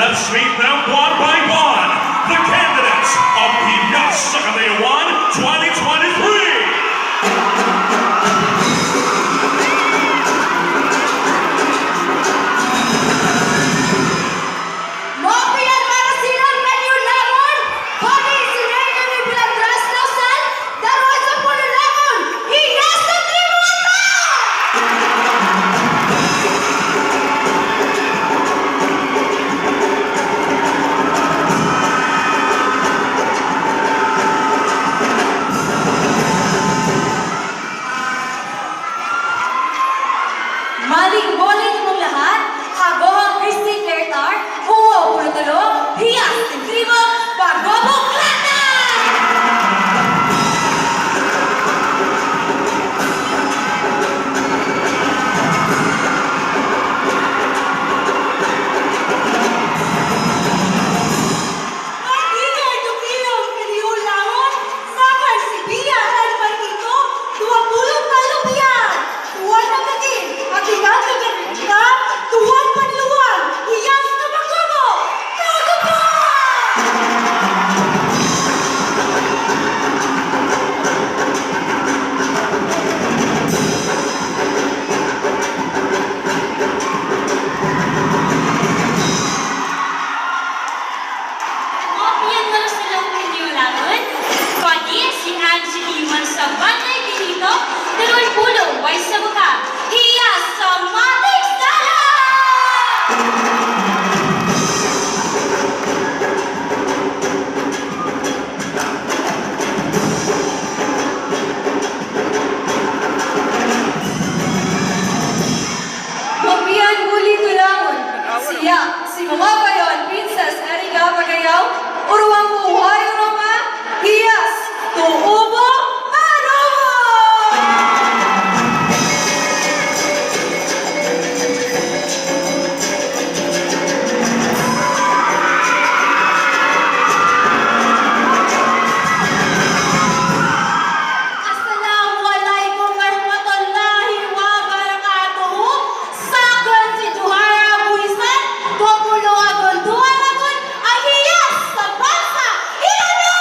Let's meet them one by one. The candidates of Hiyas sa Kalayuan 2023. Maling-boling mong lahat, hago ang Christy Claire Tar, uwo pulo-tulo, hiyas, tintrimo, pagobong klata! Magigay tukilong kiniulangon, sakal si Bia at Martito, 20 kalubiyan, tuwan na katin, akigat ka ka, tuwan panluwan, hiyas na magobo, kagobo! Kopyan na silang kiniulangan. Pati si Angie Iman sa Banay Dinito, 20 way sa buka. Hiyas sa Matik Sala! Kopian Buli Tulangon, siya, si mga bayon, Princess Erika Pagayaw, uruang buhay Roma, hiyas, tuubo, arobo! Assalamualaikum warahmatullahi wabarakatuh. Sakon si Juhara Buisan, 20 agon, 2 agon, ang hiyas sa bansa, Iloilo!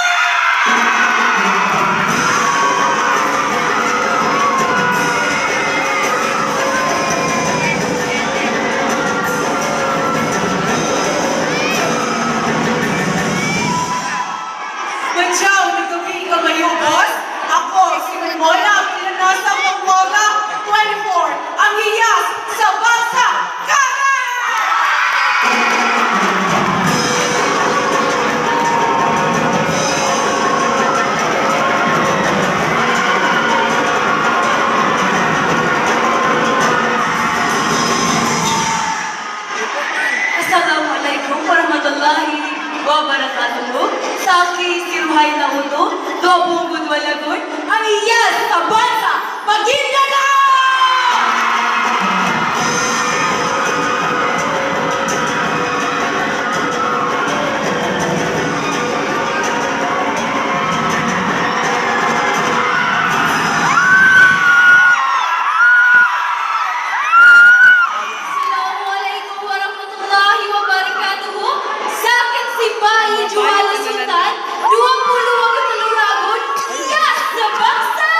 Madyaw, nagkabi ka ngayon, boss? Ako, si Mona, pinanasa Pagwaga, 24, ang hiyas sa bansa, Kaga! Assalamualaikum warahmatullahi wabarakatuh. Saki siruhay na uto, dobong budwalagon, ang iyas sa bansa, Maguindanao! Assalamualaikum warahmatullahi wabarakatuh. Sa akin si Pai Juhala Sultan, 20 ang tuluragon, hiyas sa bansa,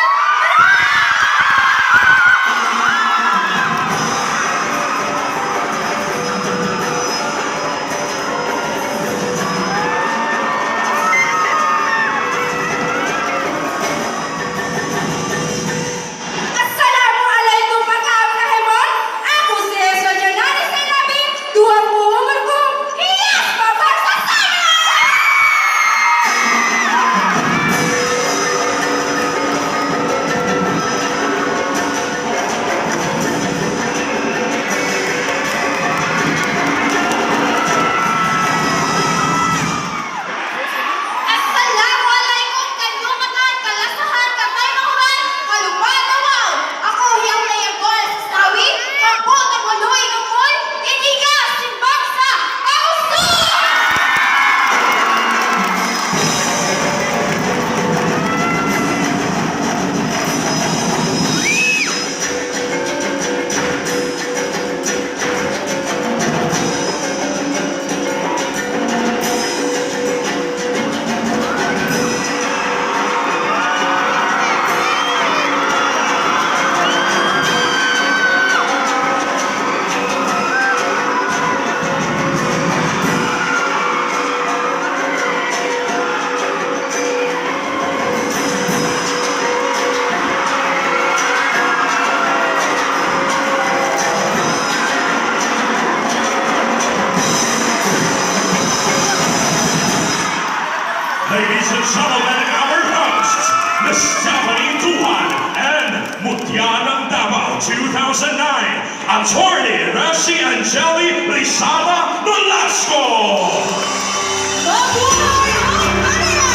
Ladies and gentlemen, our hosts, Miss Stephanie Duhan and Mutya ng Davao 2009, Attorney Rashi Angeli Rizada Velasco. Mabuhay ang Maria!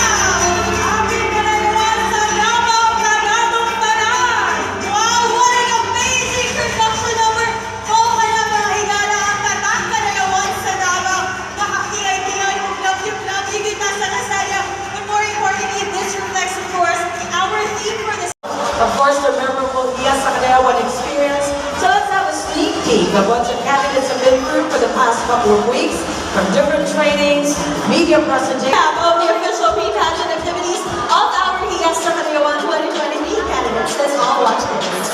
Ating kaluluwan sa Davao, Karatong Tanan! Wow, what an amazing production number! Oo ka na mga higala ang Katang Kaluluwan sa Davao. Nakakiyay-kiyay yung love-you kita sa kasaya. But more importantly, this reflects, of course, our theme for this. Of course, the memorable Yes Sakadayawan experience. So let's have a sneak peek of what the candidates have been through for the past couple of weeks, from different trainings, media presentations. Of the official pre-pageant activities of our Yes Sakadayawan 2023 candidates. Let's all watch this.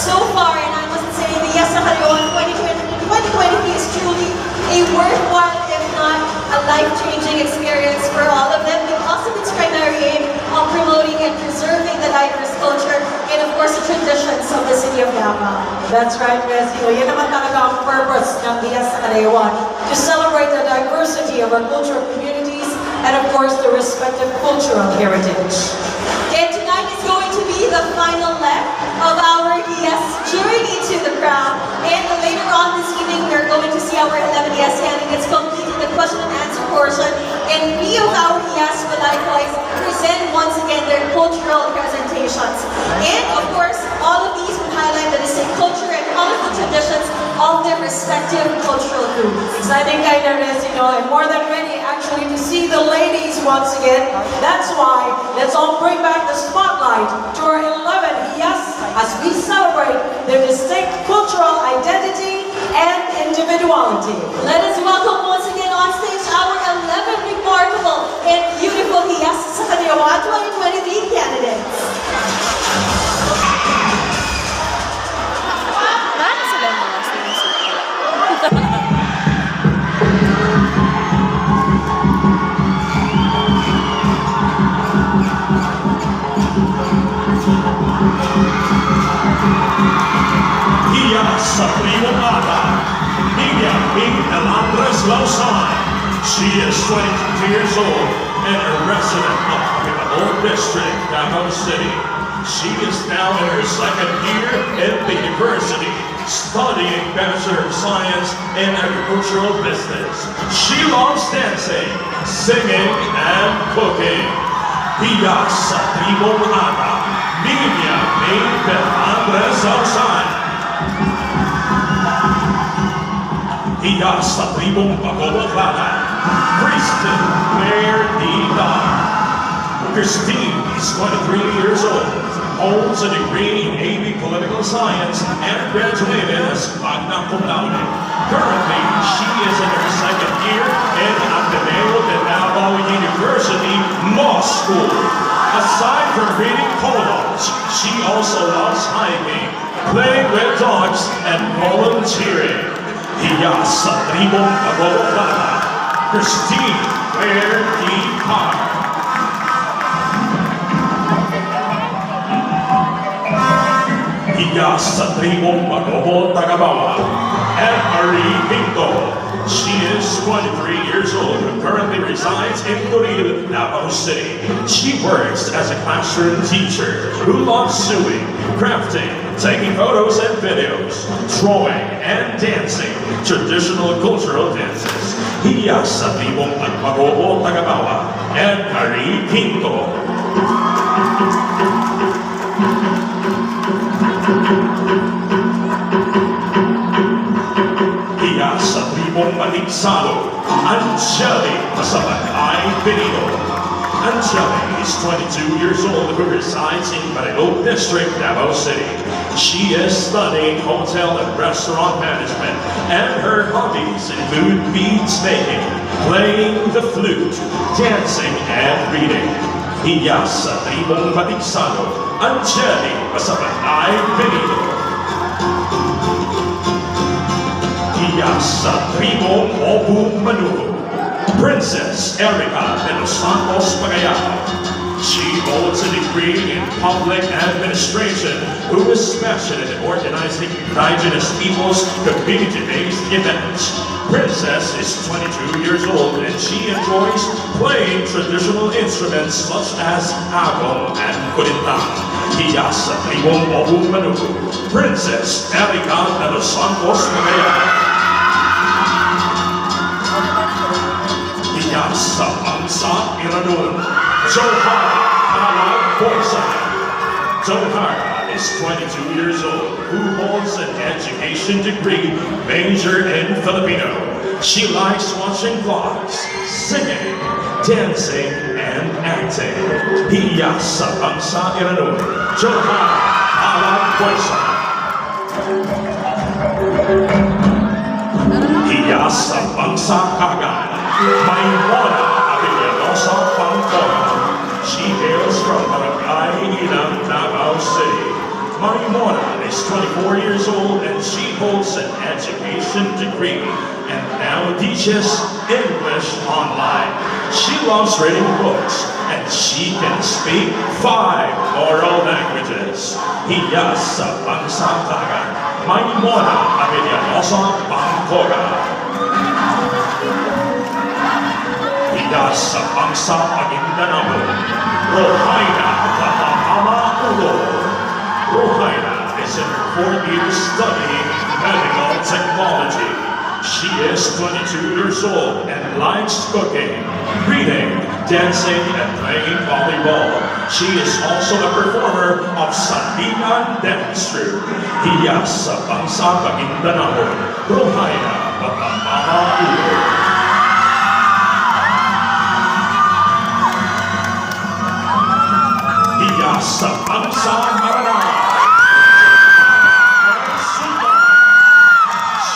so far, and I must say, the Yes sa Kalawan 2020 is truly a worthwhile, if not a life-changing experience for all of them because of its primary aim of promoting and preserving the diverse culture and of course the traditions of the city of Davao. That's right, Resio. Yan naman talaga ang purpose ng Diyas sa Kalayawan, to celebrate the diversity of our cultural communities and of course the respective cultural heritage. And tonight is going to be the final leg of our Yes journey to the crown. And later on this evening, we're going to see our 11 Yes candidates completing the question and answer portion. And 3 of our Yes will likewise present once again their cultural presentations. And of course, all of these will highlight the distinct culture and colorful traditions of their respective cultural groups. Exciting kayo na rin, I'm more than ready actually to see the ladies once again. That's why, let's all bring back the spotlight to our 11 Yes as we celebrate their distinct cultural identity and individuality. Let us welcome once again on stage our 11 remarkable and beautiful Yes sa Kalawan 2023 candidates. Marami silang mga sinusuot. Hiya sa Primong Ata, Niña Bing Elandres Lausan. She is 22 years old and a resident of Pipagol District, Davao City. She is now in her second year at the university, studying Bachelor of Science in Agricultural Business. She loves dancing, singing, and cooking. Hiya sa Primong Ata, Niña Bing Elandres Lausan. Hiya sa Tribong Pagbabaklaran, Kristen Claire D. Dar. Christine is 23 years old, holds a degree in AP Political Science, and graduated as magna cum laude. Currently, she is in her second year in Ateneo de Davao University Law School. Aside from reading poems, she also loves hiking, playing with dogs, and volunteering. Hiya sa Tribong Pagbabaklaran, Christine Claire D. Carr. Hiya sa Tribong Pagbabaklaran, Anne Marie Pinto. She is 23 years old and currently resides in Toril, Davao City. She works as a classroom teacher who loves sewing, crafting, taking photos and videos, drawing and dancing traditional cultural dances. Hiya sa Tribong Pagbabaklaran, Anne Marie Pinto. Hiya sa Tribong Maligsalo, Angeli Pasabagay Benito. Angeli is 22 years old who resides in Barilo District, Davao City. She is studying hotel and restaurant management, and her hobbies include beads making, playing the flute, dancing, and reading. Hiya sa Tribong Maligsalo, Angeli Pasabagay Benito. Hiya sa Tribong Obu Manuho, Princess Erica de los Santos Pagayao. She holds a degree in public administration who is passionate in organizing indigenous people's community-based events. Princess is 22 years old and she enjoys playing traditional instruments such as agong and kurintang. Hiya sa Tribong Obu Manuho, Princess Erica de los Santos Pagayao. Hiya sa Bangsa Iranun, Johara Alag Borsa. Johara is 22 years old who holds an education degree major in Filipino. She likes watching vlogs, singing, dancing, and acting. Hiya sa Bangsa Iranun, Johara Alag Borsa. Hiya sa Bangsa Kagan, Maymona Avellanosa Pangkona. She hails from Barangay Ilang, Davao City. Marimona is 24 years old and she holds an education degree and now teaches English online. She loves reading books and she can speak 5 oral languages. Hiya sa bansang dagat, Marimona Abellanosa Bangkora. Hiya sa bansang Maguindanao, Rohaina Kahahama Ulo. Rohaina is in her 4th year studying medical technology. She is 22 years old and likes cooking, reading, dancing, and playing volleyball. She is also a performer of Sandigan Dance Troupe. Hiya sa bansang Maguindanao, Rohaina Kahahama Ulo. Hiya sa bansang Maranao.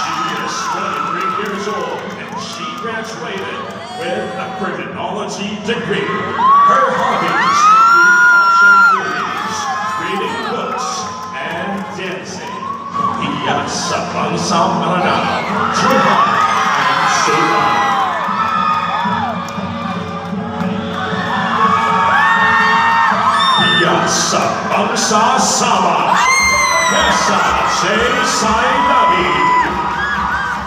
She is 23 years old and she graduated with a criminology degree. Her hobbies include watching movies, reading books, and dancing. Hiya sa bansang Maranao, Juhan and Sudan. Hiya sa bangsa Sama, Kesa Jay Sai Nabi.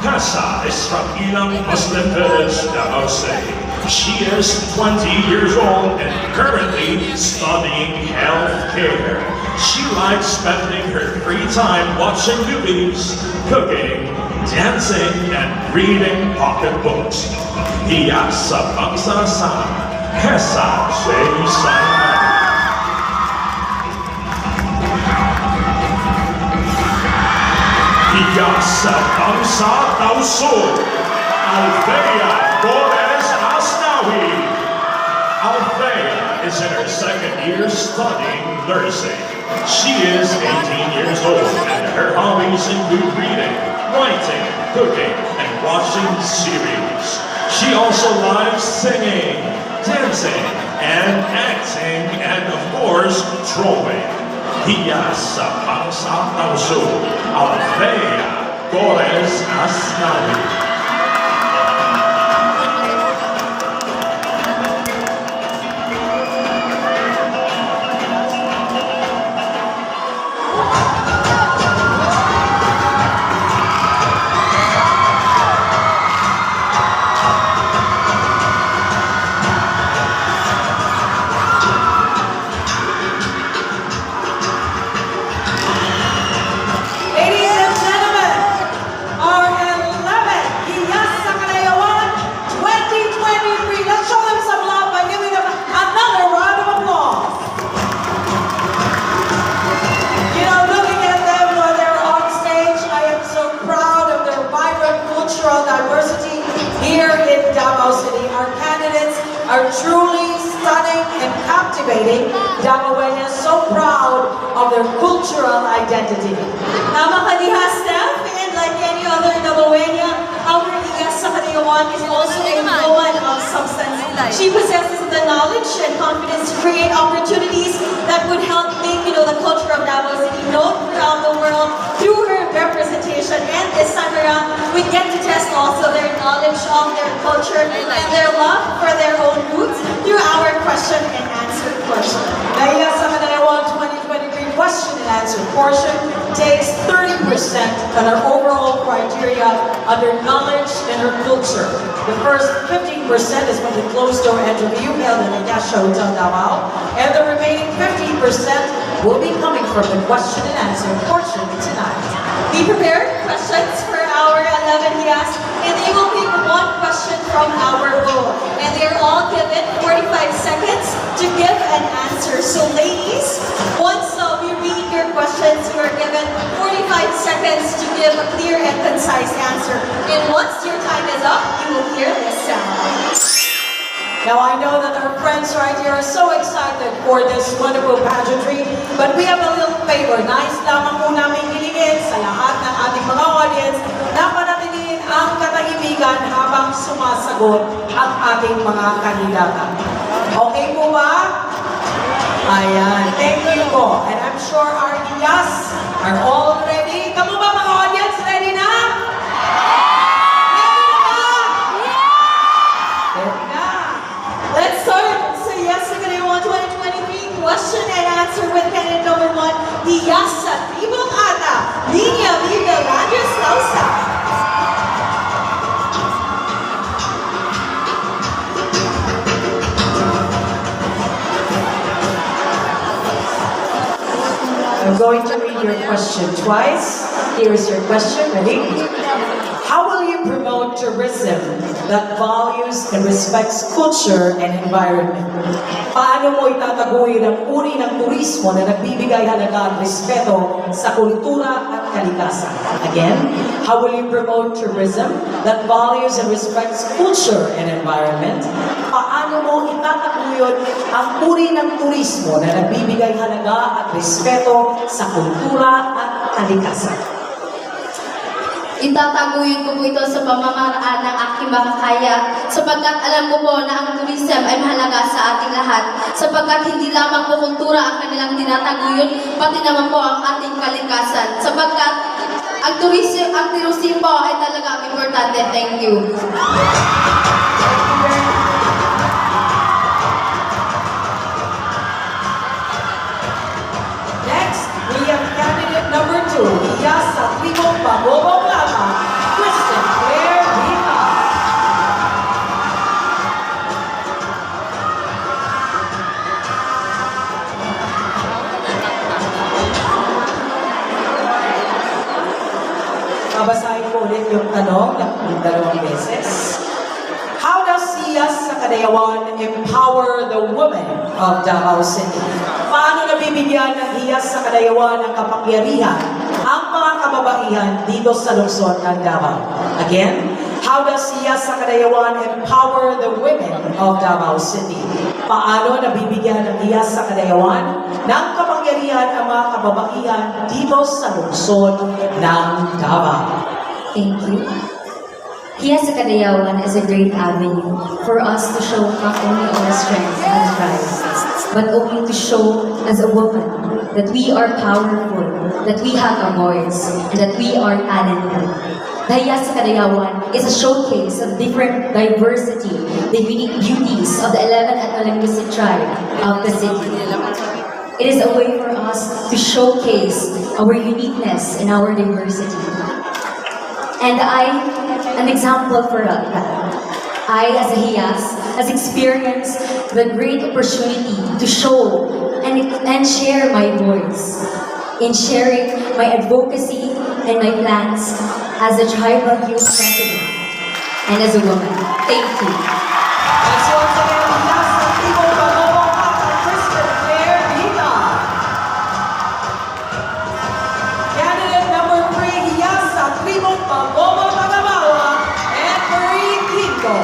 Kesa is from Ilang Muslim Village, Davao City. She is 20 years old and currently studying healthcare. She likes spending her free time watching movies, cooking, dancing, and reading pocketbooks. Hiya sa bangsa Sama, Kesa Jay Sai Nabi. Hiya sa bangsa Tausug, Althea Torres Asnawi. Althea is in her 2nd year studying nursing. She is 18 years old and her hobbies include reading, writing, cooking, and watching series. She also likes singing, dancing, and acting, and of course, drawing. Hiya sa bangsa Tausug, Althea Torres Asnawi. Ladies and gentlemen, our 11 Hiyas sa Kalayawan 2023. Let's show them some love by giving them another round of applause. You know, looking at them when they're on stage, I am so proud of their vibrant cultural diversity here in Davao City. Our candidates are truly stunning and captivating. Davaoeños so proud of their cultural identity. Tama ka diha, Steph, and like any other Davaoeña, our Hiyas sa Kalayawan is also a woman of substance. She possesses the knowledge and confidence to create opportunities that would help make, the culture of Davao City known throughout the world through her representation. And this time around, we get to test also their knowledge of their culture and their love for their own roots through our question and answer portion. The Hiyas sa Kalayawan 2023 question and answer portion takes 30% on our overall criteria under knowledge and her culture. The first 15% is from the closed-door interview held in the Dasha Hotel Davao, and the remaining 15% will be coming from the question and answer portion tonight. Be prepared, questions for our 11 Hiyas, and they will pick one question from our bowl. And they are all given 45 seconds to give an answer. So ladies, once we read your questions, you are given 45 seconds to give a clear and concise answer. And once your time is up, you will hear this sound. Now I know that our friends right here are so excited for this wonderful pageantry, but we have a little favor. Nais lamang po namin hilingin sa lahat ng ating mga audience na panatilihin ang katahimikan habang sumasagot ang ating mga kandidata. Okay po ba? Ayan, thank you po. And I'm sure our Iyas are all ready. Kamu ba mga audience? Ready na? Ready na ba? Ready na. Let's start. So yes, we're going to 2023 question and answer with candidate number 1, Iyasa Tribong Ata, Linya Viva Rogers Lausa. I'm going to read your question twice. Here is your question. Ready? How will you promote tourism that values and respects culture and environment? Paano mo itataguyod ang uri ng turismo na nagbibigay halaga at respeto sa kultura at kalikasan? Again, how will you promote tourism that values and respects culture and environment? Paano mo itataguyod ang uri ng turismo na nagbibigay halaga at respeto sa kultura at kalikasan? Itataguyod ko po ito sa pamamaraan ng aking makakaya sapagkat alam ko po na ang tourism ay mahalaga sa ating lahat sapagkat hindi lamang po kultura ang kanilang tinataguyod pati naman po ang ating kalikasan sapagkat ang tourism po ay talaga importante. Thank you. Next, we have candidate number 2, Iyasa Tribong Bagobong Lama, Kristen Claire Vita. Babasahin ko ulit yung tanong ng dalawang beses. How does Iyasa Kadayawan empower the women of Davao City? Paano nabibigyan ng Iyasa Kadayawan ng kapangyarihan ang mga kababaihan dito sa lungsod ng Davao? Again, how does Iyasa Kadayawan empower the women of Davao City? Paano nabibigyan ng Iyasa Kadayawan ng kapangyarihan ang mga kababaihan dito sa lungsod ng Davao? Thank you. Yes, Kadayawan is a great avenue for us to show not only our strength and pride, but only to show as a woman that we are powerful, that we have a voice, and that we are talented. The Yes Kadayawan is a showcase of different diversity, the unique beauties of the 11 ethno-linguistic tribe of the city. It is a way for us to showcase our uniqueness and our diversity. And an example for that. I, as a Hiyas, has experienced the great opportunity to show and share my voice in sharing my advocacy and my plans as a tribal youth president and as a woman. Thank you. Let's once again, Iyasa Tribong Bagobong Lama, Kristen Claire Vita. Candidate number 3, Iyasa Tribong Bagobong Tagabawa, and Marie Quinto.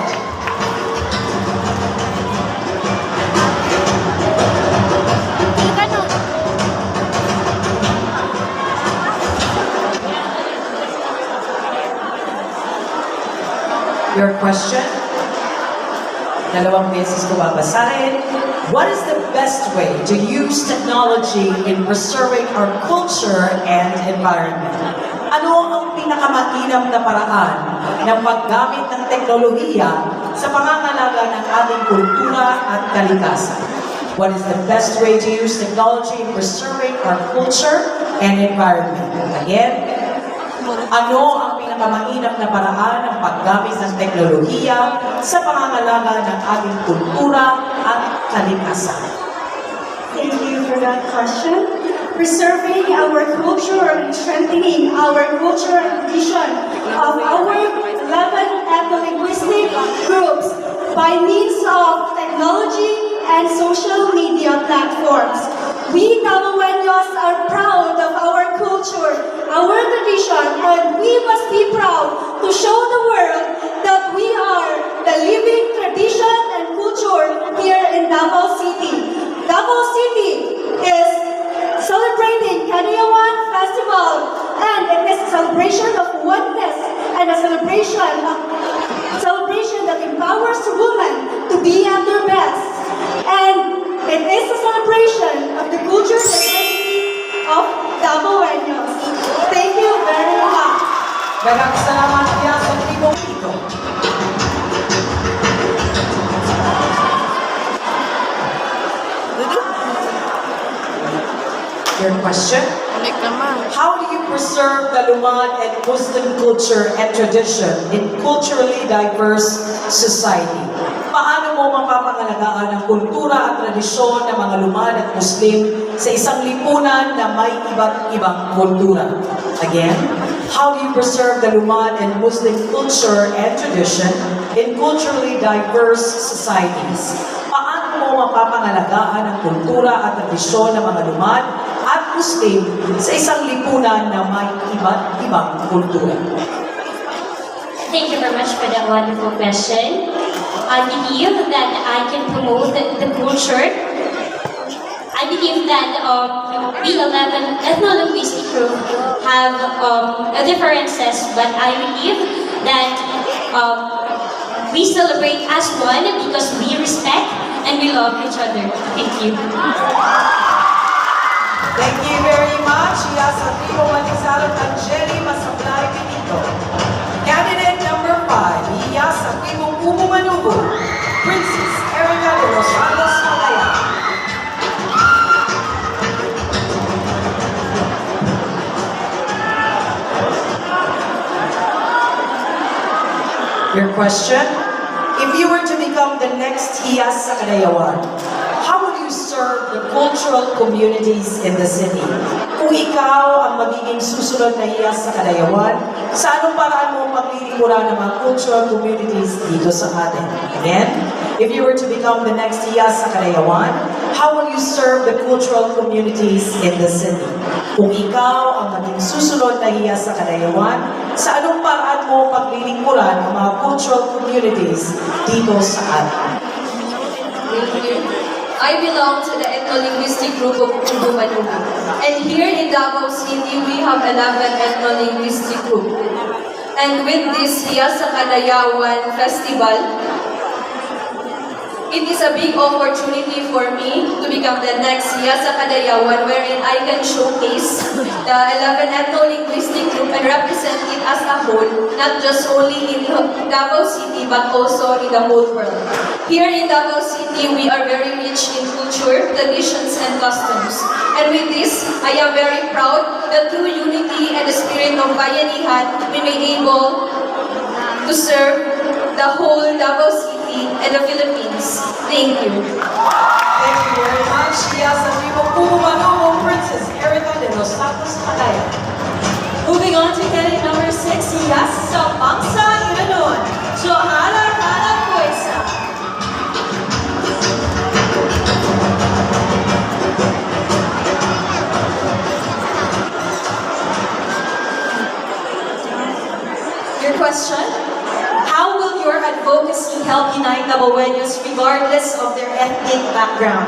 Your question? Dalawang beses ko babasahin. What is the best way to use technology in preserving our culture and environment? Ano ang pinakamainam na paraan ng paggamit ng teknolohiya sa pangangalaga ng ating kultura at kalikasan? What is the best way to use technology in preserving our culture and environment? Again, ano ang pinakamainam na paraan ng paggamit ng teknolohiya sa pangangalaga ng ating kultura at kalikasan? Thank you for that question. Preserving our culture and strengthening our culture and tradition of our 11 ethno-linguistic groups by means of technology and social media platforms. We Davaoenos are proud of our culture, our tradition, and we must be proud to show the world that we are the living tradition and culture here in Davao City. Davao City is celebrating Kadayawan Festival, and it is a celebration of oneness and a celebration that empowers women to be at their best. And it is a celebration Daghang salamat niya sa tribong ito. Your question? Ulit naman. How do you preserve the Lumad and Muslim culture and tradition in culturally diverse society? Paano mo mapapangalagaan ang kultura at tradisyon ng mga Lumad at Muslim sa isang lipunan na may iba't ibang kultura? Again, how do you preserve the Lumad and Muslim culture and tradition in culturally diverse societies? Paano mo mapapangalagaan ang kultura at tradisyon ng mga Lumad at Muslim sa isang lipunan na may iba't ibang kultura? Thank you very much for that wonderful question. I believe that I can promote the culture. I believe that we 11 ethno-linguistic group have differences, but I believe that we celebrate as one because we respect and we love each other. Thank you. Thank you very much. Iya sa Tribo Manizalot Angeli Masablay Benito. Candidate number 5, iya sa Tribo Umo Manugo, Princess Erica de los Santos Malaya. Your question? If you were to become the next Hiyas sa Kadayawan, how would you serve the cultural communities in the city? Kung ikaw ang magiging susunod na Hiyas sa Kadayawan, sa anong paraan mo paglilingkuran ng mga cultural communities dito sa atin? Again, if you were to become the next Hiyas sa Kadayawan, how will you serve the cultural communities in the city? Kung ikaw ang maging susunod na Hiyas sa Kadayawan, sa anong paraan mo paglilingkuran ang mga cultural communities dito sa atin? I belong to the ethno-linguistic group of Ubumanubu. And here in Davao City, we have 11 ethno-linguistic group. And with this Hiyasa Kadayawan Festival, it is a big opportunity for me to become the next Hiyasa Kadayawan, wherein I can showcase the 11 ethno-linguistic group and represent it as a whole, not just only in Davao City, but also in the whole world. Here in Davao City, we are very rich in culture, traditions, and customs. And with this, I am very proud that through unity and the spirit of Bayanihan, we may able to serve the whole Davao City and the Philippines. Thank you. Thank you very much. Iya sa Tribo Umo Princess Erica de los Santos Malaya. Moving on to candidate number 6, Hiyas sa Bangsa Iranon, Johanna Calacuesa. Your question? How will your advocacy help unite Dabaweños regardless of their ethnic background?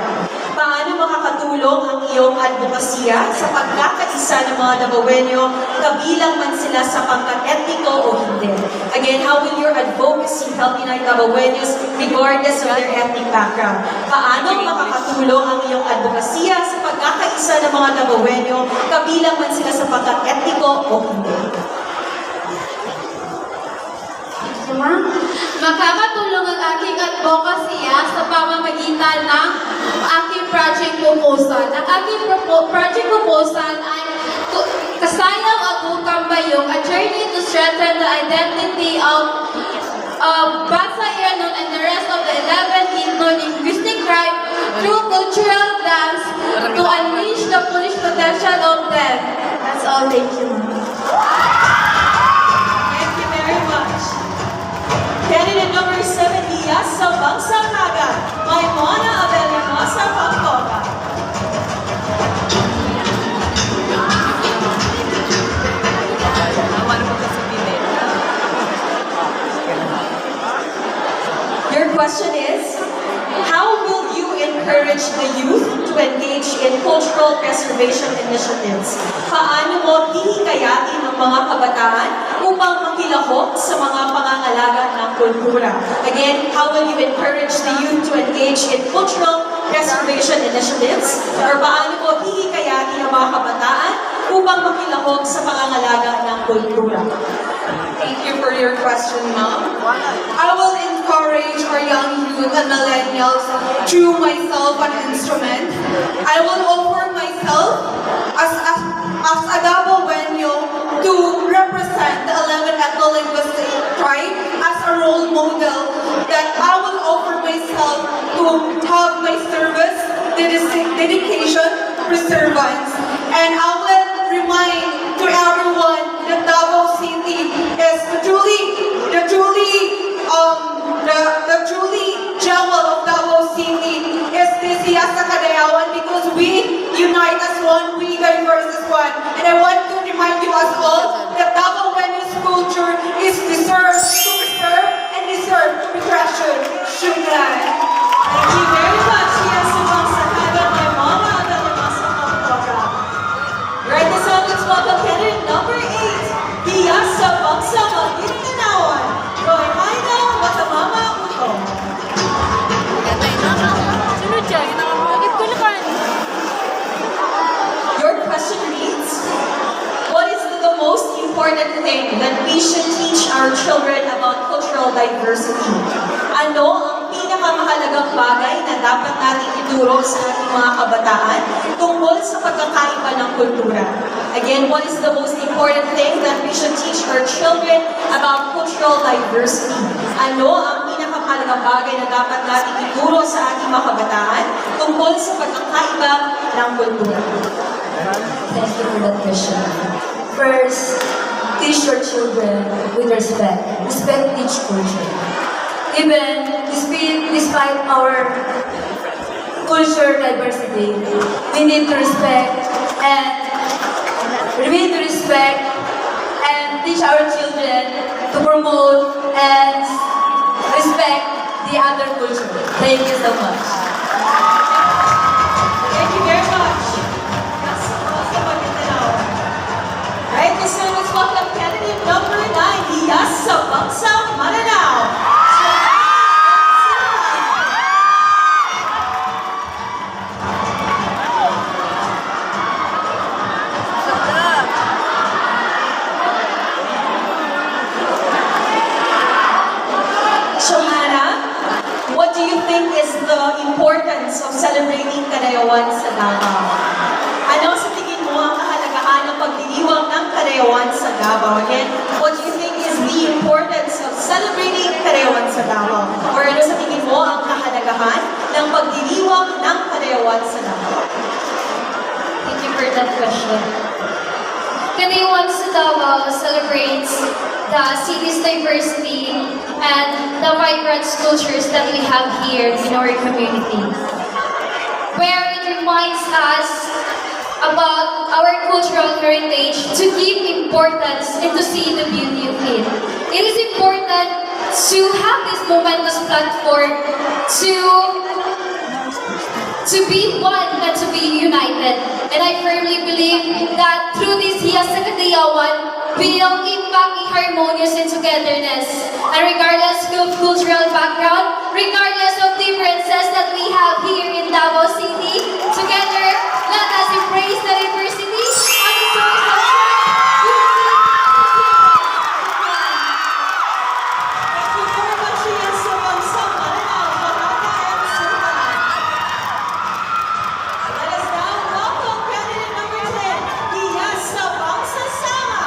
Paano makakatulong ang iyong advokasya sa pagkakaisa ng mga Dabaweño, kabilang man sila sa pangkat etniko o hindi? Again, how will your advocacy help unite Dabaweños regardless of their ethnic background? Paano makakatulong ang iyong advokasya sa pagkakaisa ng mga Dabaweño, kabilang man sila sa pangkat etniko o hindi? Makakatulong ang aking advokasya sa pamamagitan ng aking project proposal. Ang aking project proposal ay Kasayang Agukang Bayong, a journey to strengthen the identity of Bangsa Iranon and the rest of the 11 ethno-linguistic tribe through cultural dance to unleash the full potential of them. That's all. Thank you. Thank you very much. Candidate number 7, Hiyas sa Bangsa Kagat, Maimona Abelhermosa Pangcoca. Your question is, how will you encourage the youth to engage in cultural preservation initiatives? Paano mo hihikayatin ang mga kabataan upang makilahok sa mga pangangalaga ng kultura? Again, how will you encourage the youth to engage in cultural preservation initiatives? Or paano mo hihikayatin ang mga kabataan upang makilahok sa pangangalaga ng kultura? Thank you for your question, ma'am. I will encourage our young youth and millennials through myself an instrument. I will offer myself as a double venue to represent the 11 ethno-linguistic tribe as a role model that I will offer myself to have my service, dedication, perseverance, and I will remind to everyone that Davao City is the truly jewel of Davao City is this Hiyasa Kadayawan because we unite as one, we diverse as one. And I want to remind you as all that Davao Venus culture is deserved to preserve and deserved to be treasured. Shukran. Thank you very much. Yes, Ma'am Sakada, my mama, and the Masa program. Right, this one, let's welcome candidate number 8. Hiyasa Bangsa Maguindanao. Roy Haida, Watamama Uto. Sunod siya, ginamamagit ko naman. Your question reads, what is the most important thing that we should teach our children about cultural diversity? Ano ang pinakamahalagang bagay na dapat natin ituro sa ating mga kabataan tungkol sa pagkakaiba ng kultura? Again, what is the most important thing that we should teach our children about cultural diversity? Ano ang pinakamahalagang bagay na dapat natin ituro sa ating mga kabataan tungkol sa pagkakaiba ng kultura? Thank you for that question. First, teach your children with respect. Respect each culture. Even despite our culture diversity, we need to respect and teach our children to promote and respect the other culture. Thank you so much. Thank you very much. Yes, Bangsa Maguindanao. Right, this one, let's welcome candidate number 9. Hiyasa Bangsa Maranao. Johanna, what do you think is the importance of celebrating Kadayawan sa Davao? Ano sa tingin mo ang kahalagahan ng pagdiriwang ng Kadayawan sa Davao? Again, what do you think is the importance of celebrating Kadayawan sa Davao? Or ano sa tingin mo ang kahalagahan ng pagdiriwang ng Kadayawan sa Davao? Thank you for that question. Kadayawan sa Davao celebrates the city's diversity and the vibrant cultures that we have here in our community, where it reminds us about our cultural heritage to give importance and to see the beauty of it. It is important to have this momentous platform to be one and to be united. And I firmly believe that through this Hiyasa Kadayawan, we'll impact a harmonious and togetherness. And regardless of cultural background, regardless of differences that we have here in Davao City, together, let us embrace the diversity as a source of unity. Thank you very much, Hiyasa Bangsa Maranao, Baraka and Sultan. Let us now welcome candidate number 10, Hiyasa Bangsa Sama,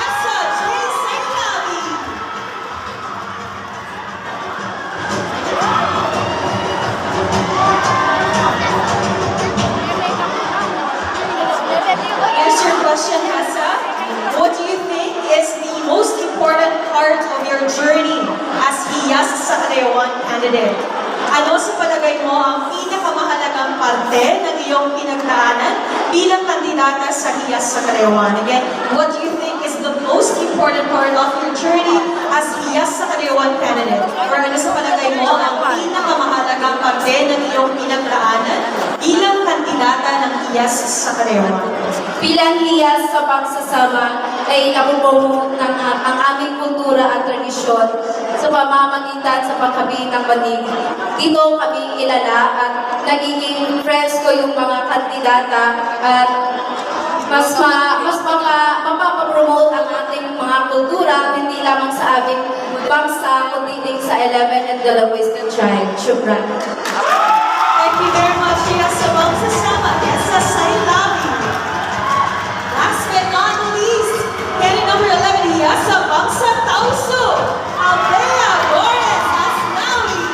Esa J. Sainabi. Here's your question, Hessa. What do you think is the most important part of your journey as Hiyasa sa Kadayawan candidate? Ano sa palagay mo ang pinakamahalagang parte ng iyong pinagdaanan bilang kandidata sa Hiyasa sa Kadayawan? Again, what do you think is the most important part of your journey as Hiyasa sa Kadayawan candidate? Or ano sa palagay mo ang pinakamahalagang parte ng iyong pinagdaanan bilang kandidata ng Hiyasa sa Kadayawan? Bilang hiyas sa pagsasama ay nabubuo ng ang aming kultura at tradisyon sa pamamagitan sa pagkabit ng banig. Dito kami kilala at nagiging friends ko yung mga kandidata at mas mapapromote ang ating mga kultura, hindi lamang sa aming bangsa, kundi din sa 11 and the Western tribe. Shukran. Thank you very much. Yes, sa bangsa sama. Yes, sa Sailabi. Last but not least, heading number 11, yes, sa bangsa Tauso. Aldea Borges Asnawi.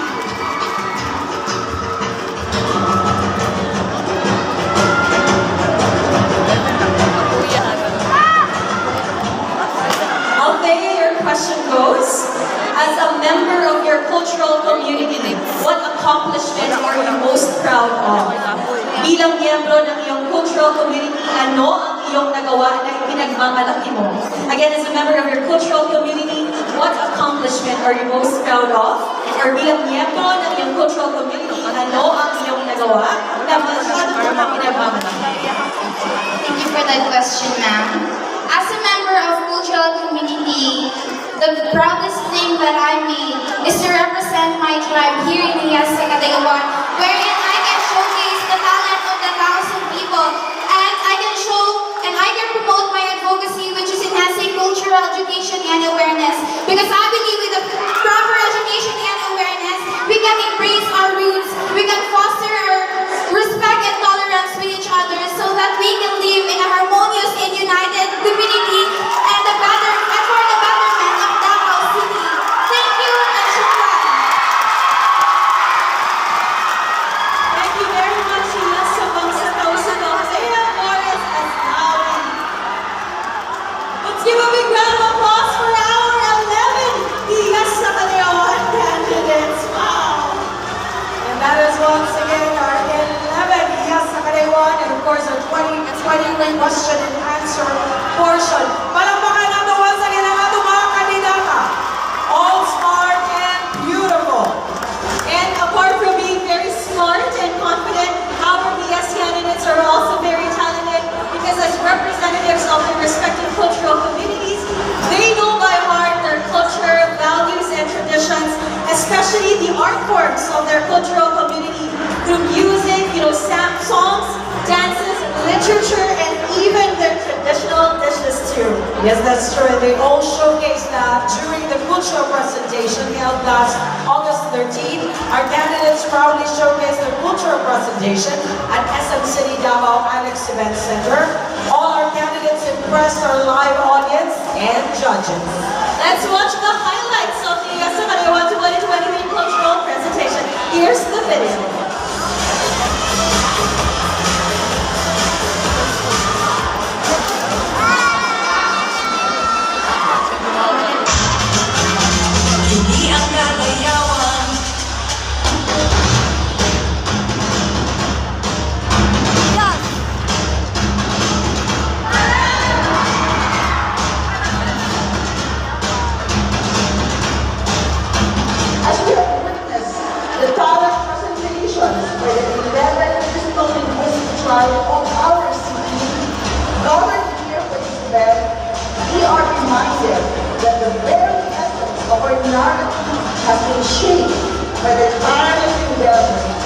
Aldea, your question goes, as a member of your cultural community, what accomplishment are you most proud of? Bilang miyembro ng iyong cultural community, ano ang iyong nagawa na pinagmamalaki mo? Again, as a member of your cultural community, what accomplishment are you most proud of? Or bilang miyembro ng iyong cultural community, ano ang iyong nagawa na masyado mo na pinagmamalaki? Thank you for that question, ma'am. As a member of cultural community, the proudest thing that I made is to represent my tribe here in Hiyas sa Kadayawan, wherein I can showcase the talent of the Taos people, and I can show and I can promote my advocacy, which is enhancing cultural education and awareness. Because I believe with the proper education and awareness, we can embrace our roots, we can foster our respect and tolerance with each other so that we can live in a harmonious and united community and for the betterment of Davao City. Thank you and shukran. Thank you very much, yes, sa bangsa Tauso. Aldea Borges Asnawi. Let's give a big round of applause for our 11 Yes sa Kadayawan candidates. Wow! And that is once again our 11 Yes sa Kadayawan, and of course our 20 question and answer portion. Palakpakan natin once again ang ating mga kandidata. All smart and beautiful. And apart from being very smart and confident, our BS candidates are also very talented because as representatives of their respective cultural communities, they know by heart their culture, values, and traditions, especially the art forms of their cultural community through music, songs, dances, literature, and even their traditional dishes too. Yes, that's true. And they all showcase that during the cultural presentation held last August 13th. Our candidates proudly showcased their cultural presentation at SM City Davao Annex Event Center. All our candidates impressed our live audience and judges. Let's watch the highlights of the Yes sa Kadayawan 2023 cultural presentation. Here's the video. Hindi ang kalayawan. As we have witnessed the talent presentations by the 11 musical linguistic tribe of our city, gathered here for this event, we are reminded that the very essence of our narrative has been shaped by the tireless endeavor.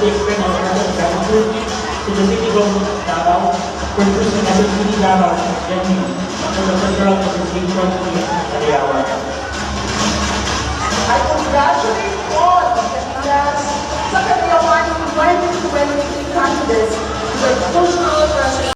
explain our present to the city government Davao, for the City Davao, nag-proud ng future ni Kadayawan. I congratulate all the candidates sa Kadayawan who went into 23 candidates with cultural president.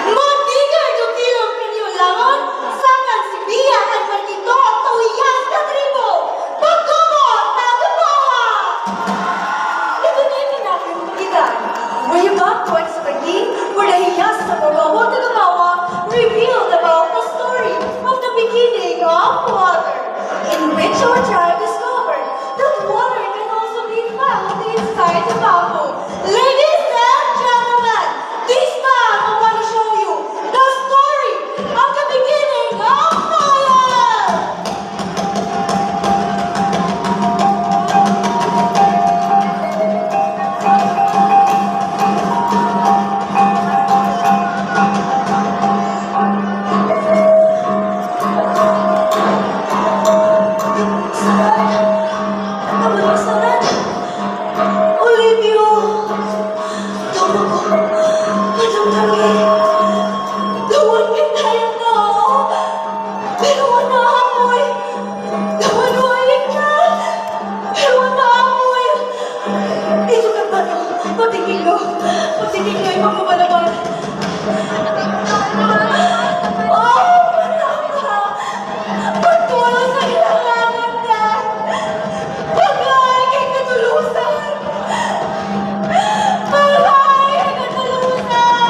Magdigar yung kilong kanyang langon, sakan si Bia at Marquito ang tawiyas na tribo. Pagkumo, tagapawa! Nagunitin natin yung pagitan. Way back 2017, where the hiyas sa Pagkumo, tagapawa revealed about the story of the beginning of water, in which our child discovered that water can also be found inside the bamboo. Ladies and gentlemen, this time I want to show you the story of the beginning of fire! Kamusta Olivio! Tama ko! Madamdami! Gawan kita yan na! Pero wala amoy! Gawan walik na! Pero wala amoy! Ito ka ba no? Patigilo! Patigilo ay magpapalaban! Oh! Malaka! Pagtulong sa kailangan na! Bagay kay katulusan! Bagay kay katulusan!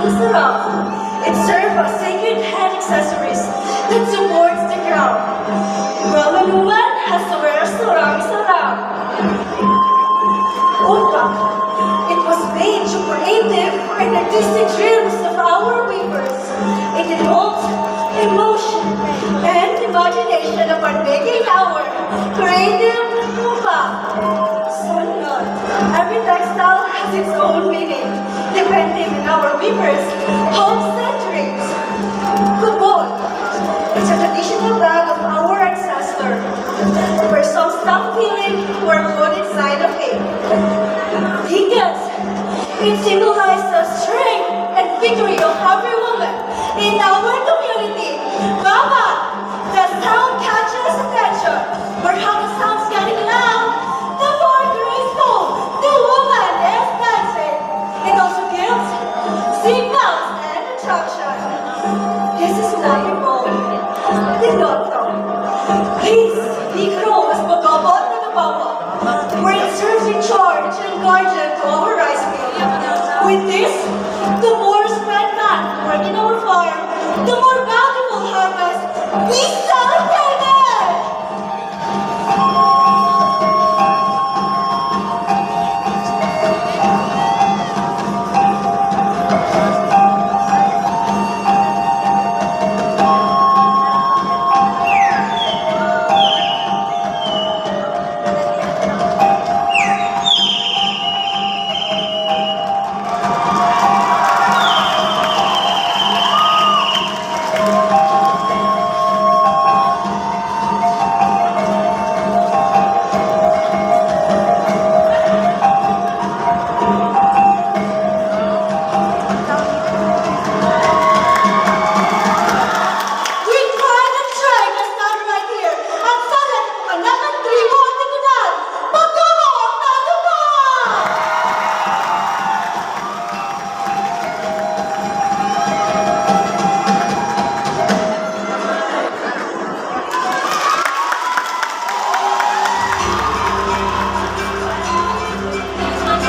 the sarap. It serves as sacred head accessories that supports the crown. Roman woman has to wear sarang. Umpa. It was made to creative and artistic dreams of our weavers. It involves emotion and imagination of our making our creative umpa. Sunod. Every textile has its own meaning, depending on our weavers' hopes and dreams. Kubot. It's a traditional bag of our ancestor, where some stuff feeling were put inside of it. Higas. It symbolizes the strength and victory of every woman in our community. Baba. The sound catches attention. Where how the sound's getting loud, the more graceful the woman is dancing. It also gives signals and instruction. This is what we call the Lotto. Please, Nikro as pagkabot na nabawa, where it serves in charge and guardian to our rice mill. With this, the more spread man work in our farm, the more bountiful harvest we celebrated!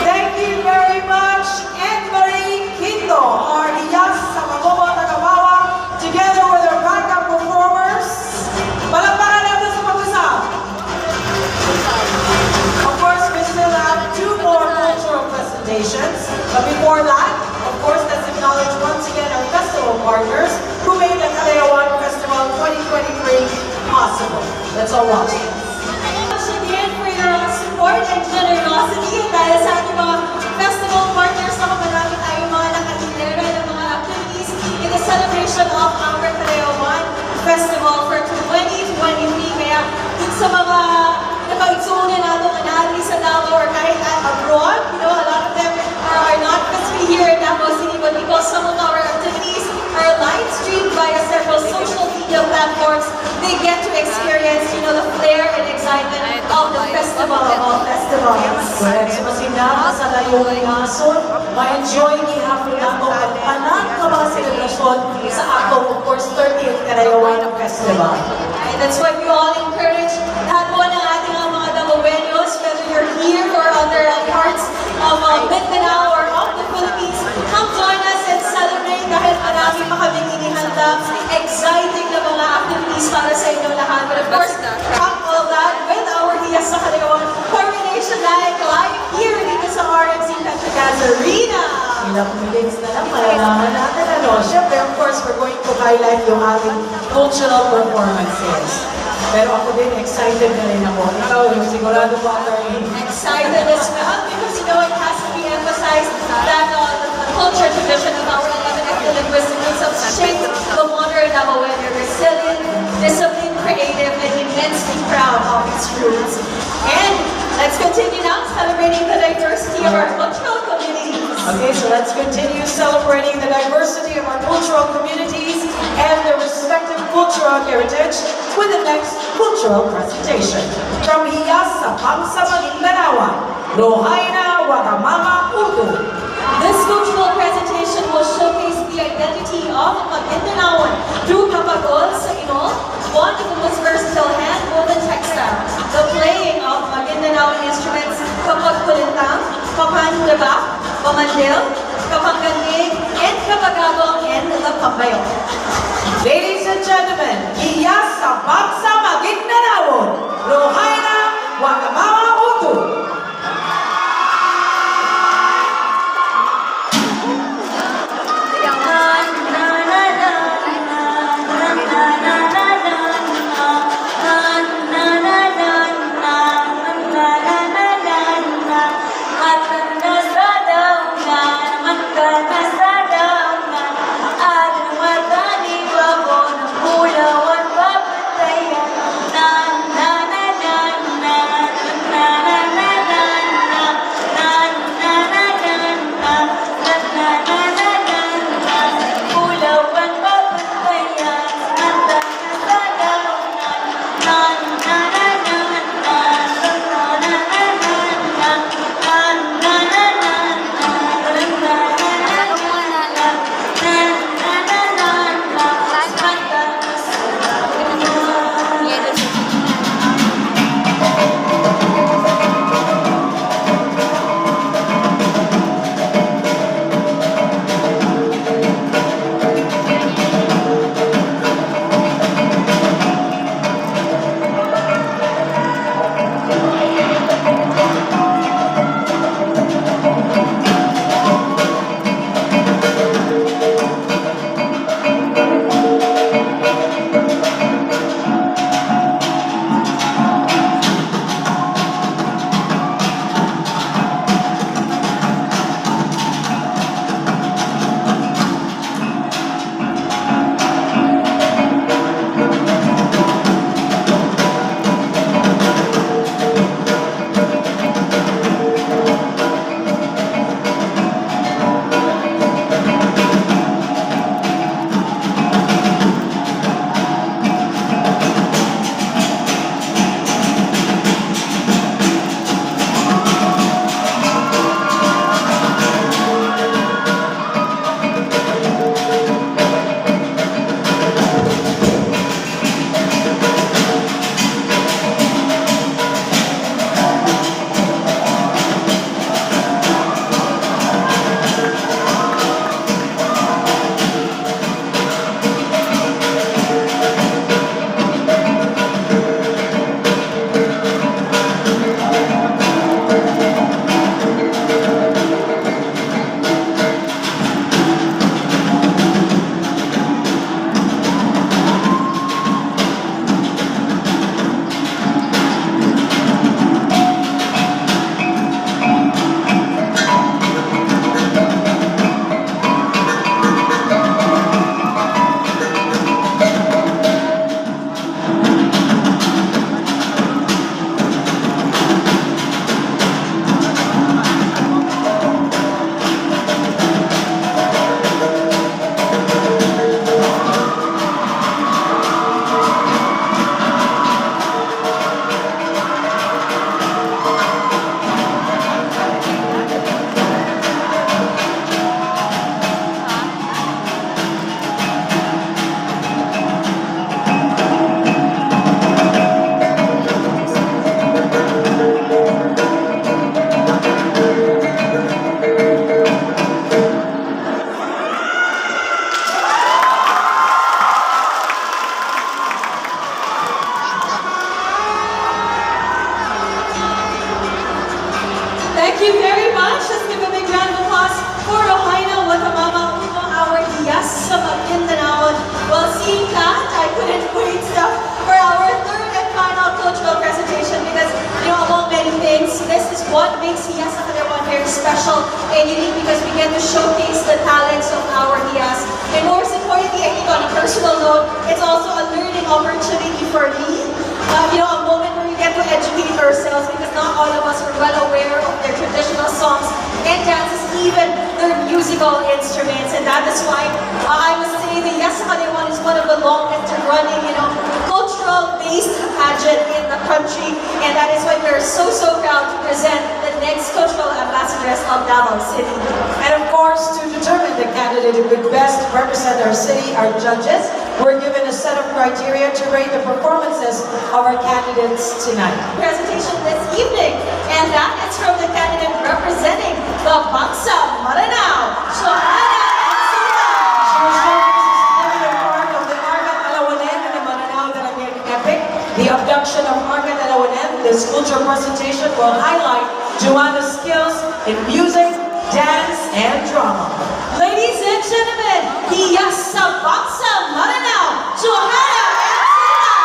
Thank you very much, Anne-Marie Quinto, our Iyas sa Magobo Tagawawa, together with our backup performers. Palakpakan natin sa pag-usap. Of course, we still have 2 more cultural presentations. But before that, of course, let's acknowledge once again our festival partners who made the Kalayawan Festival 2023 possible. Let's all watch. Thanks again for your support and generosity dahil sa ating mga festival partners na marami tayong mga nakatira ng mga activities in the celebration of our Kalayawan Festival for 2023. Kaya dun sa mga nakaitsunan natin anali sa Davao or kahit abroad, you know, a lot of them are not physically here in Davao City, but because some of our activities are live streamed via several social media platforms, they get to experience, you know, the flair and excitement of the festival of all festivals. Correct. So, masinama sa layong ason, ma-enjoy ni hapon ako at anak ka mga selebrasyon sa ako, of course, 30th Kalayawan Festival. And that's why we all encourage lahat po ng ating mga Davaoenos, whether you're here or other parts of Mindanao or of the Philippines, come join us and celebrate dahil marami pa kaming inihanda exciting na mga activities para sa inyo lahat. But of course, top all that with our Hiyas sa Kalayawan Coronation Night live here dito sa RMC Petrogas Arena. Ilang minutes na lang, malalaman natin ano. Siyempre, of course, we're going to highlight yung ating cultural performances. Pero ako din, excited na rin ako. Ikaw, sigurado ba, attorney? Excited as well because you know it has to be emphasized that the culture tradition of our 11th linguistic groups of shape the modern Davaoan. We're resilient, disciplined, creative, and immensely proud of its roots. And let's continue now celebrating the diversity of our cultural communities. Okay, so let's continue celebrating the diversity of our cultural communities and their respective cultural heritage with the next cultural presentation. From Hiyas sa Pamsa Magindanawan, Lohaina Wagamama Urdu. This cultural presentation will showcase the identity of Magindanaoan through kapagol sa inol, one of the most versatile hand-woven textile, the playing of Magindanaoan instruments kapag kulintang, papanulaba, pamandil, kapag Kapangganig, and Kabagabong, and the Pambayo. Ladies and gentlemen, Iyas sa Bangsa Maguindanao, Rohaina Wagamama Utu. Thank you very much. Let's give a big round of applause for Rohaina Wagamama Uno, our Iyas sa Maguindanao. Well, seeing that, I couldn't wait for our third and final cultural presentation because, among many things, this is what makes Iyas sa Kadayawan very special and unique because we get to showcase the talents of our Iyas. And most importantly, I think on a personal note, it's also a learning opportunity for me. A moment where we get to educate ourselves because not all of us are well aware of their traditional songs and dances, even their musical instruments. And that is why I must say the Iyas sa Kadayawan is one of the longest running, cultural-based pageant in the country. And that is why we're so proud to present the next cultural ambassadress of Davao City. And of course, to determine the candidate who could best represent our city, our judges were given a set of criteria to rate the performances of our candidates tonight. Presentation this evening, and that is from the candidate representing the Bangsa Maranao. So presentation will highlight Joanna's skills in music, dance, and drama. Ladies and gentlemen, hiyas sa Bangsa Maranao, Joanna and Sina!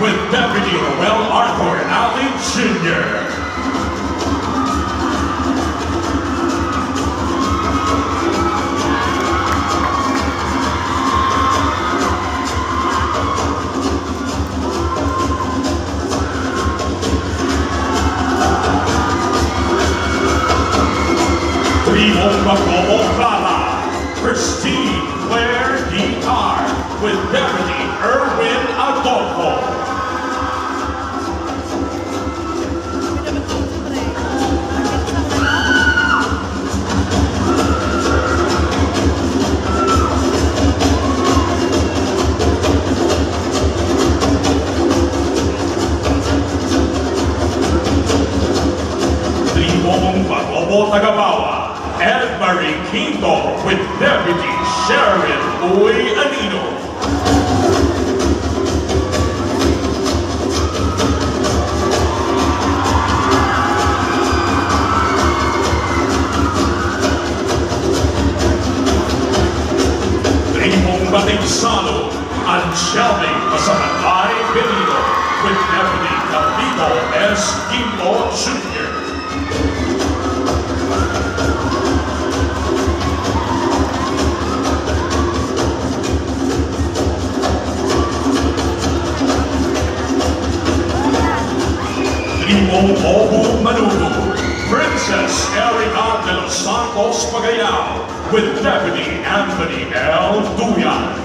with Deputy Roel Arthur Ali Jr. Primong Bacobo Plata, Christine Claire D. Carr, with Deputy Erwin Adolfo. Primong Bacobo Tagabawa, Ed Marie Quinto, with Deputy Sheriff Uy Anino. Primong Batigsalo, Anselmi Pasamatay Benito, with Deputy Camilo S. Quinto Jr. Primong Obu Manugo, Princess Erika de los Santos Pagayao, with Deputy Anthony L. Duyan.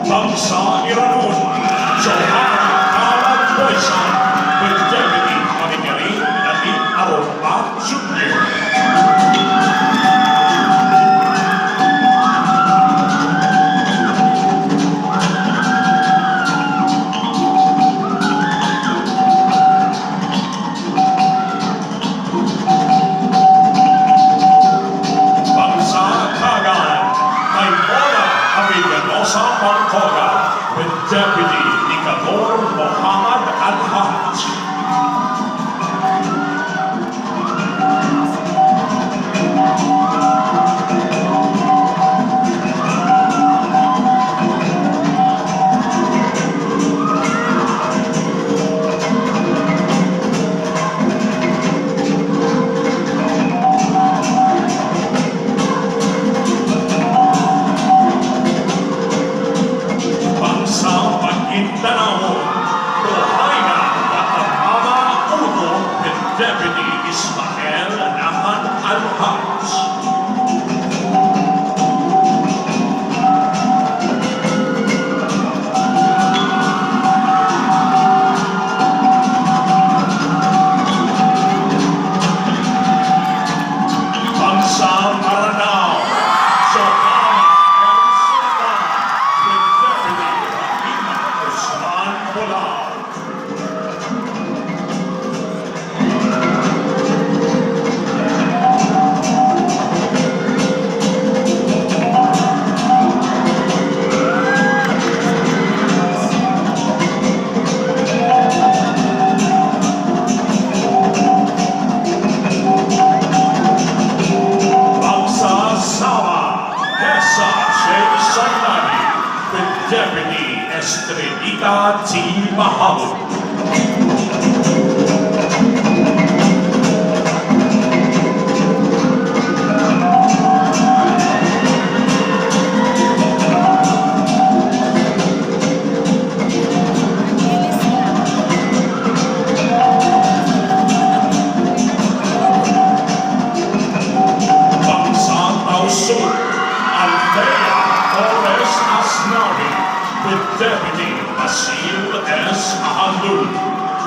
Bangsa Iranun, Johanna Alan Boysan, with Deputy Manigari Natin Aropa Jr. Bangsa Kagan, kay Mona Abiganosa Pangkoga, with Deputy Nicanor Mohammed Al-Haj. Bangsa Maguindanao, Rohaina Watamama Uno, with Deputy Ismael Naman Al-Haj. Bangsa Maranao, Johanna M. Sultan, with Deputy Rahima Usman Bolao. Bangsa Sama, Hesa Sheikh Sainani, with Deputy Estrelita T. Mahamud.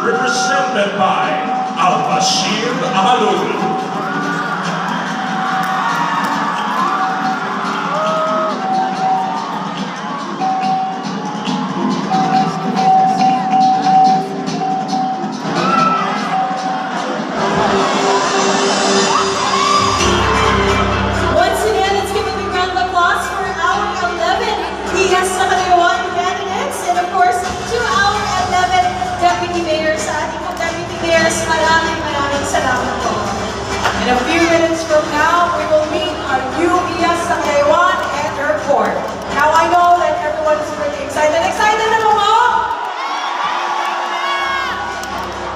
represented by Al-Bashir Amalul. Once again, let's give a big round of applause for our 11 Hiyas sa Kalayawan candidates, and of course, to our 11 Deputy Mayors sa ating mga Deputy Mayors. Maraming salamat po. In a few minutes from now, we will meet our new Iyas sa Kalayawan and her court. Now, I know that everyone is pretty excited. Excited na mo?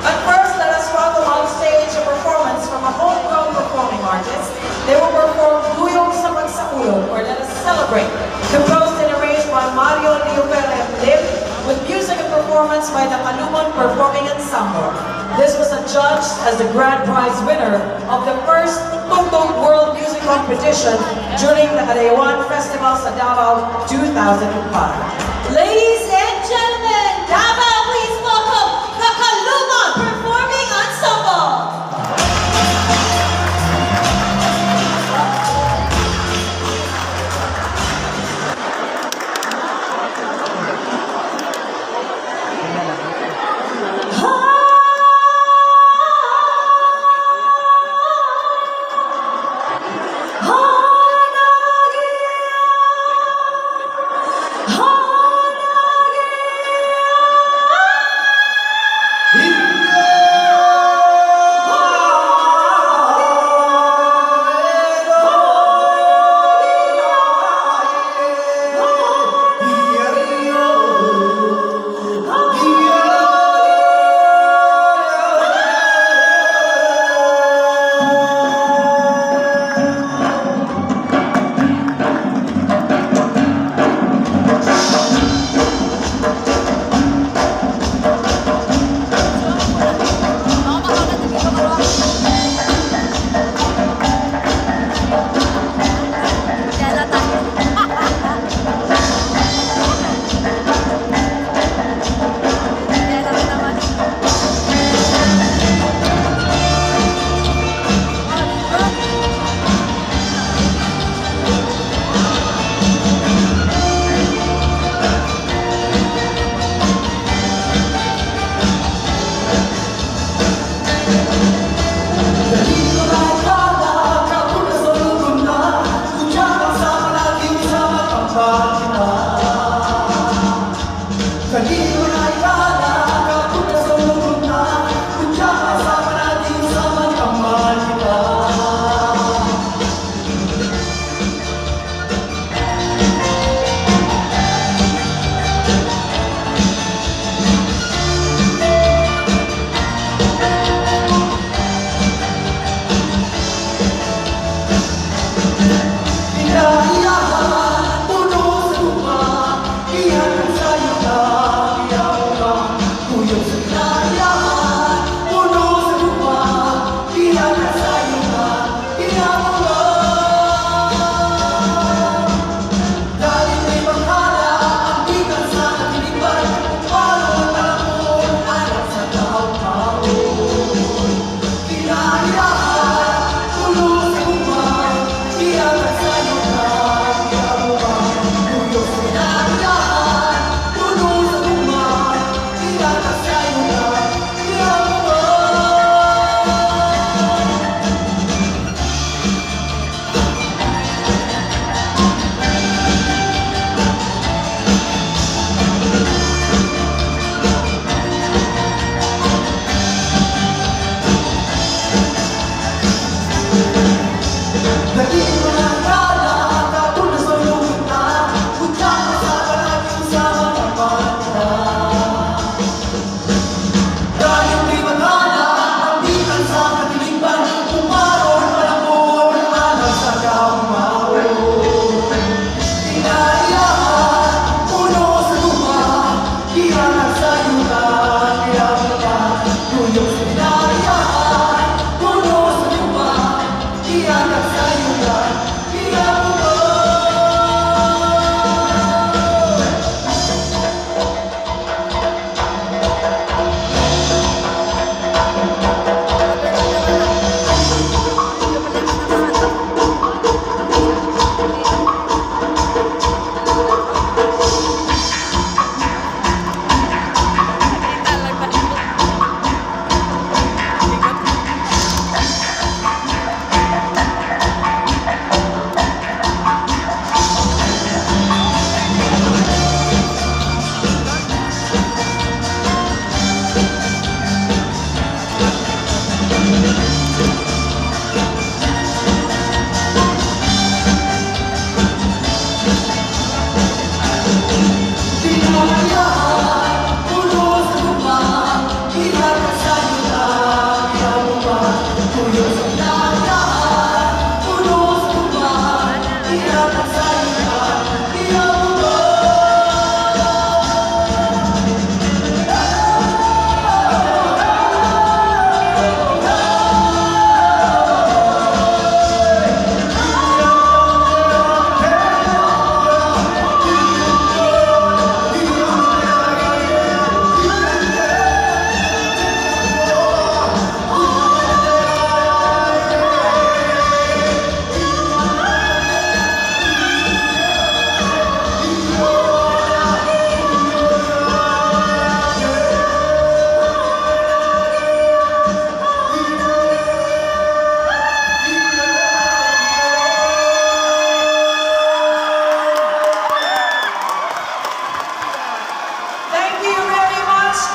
But first, let us welcome on stage a performance from a homegrown performing artist. They will perform Duyong sa Magsakulog, or Let Us Celebrate, composed and arranged by Mario Liupelemlim, with music and performance by the Kalumon Performing Ensemble. This was adjudged as the grand prize winner of the first Tugtog World Music Competition during the Kalayawan Festival sa Davao 2005. Ladies and gentlemen, Davao, please welcome the Kalumon Performing Ensemble.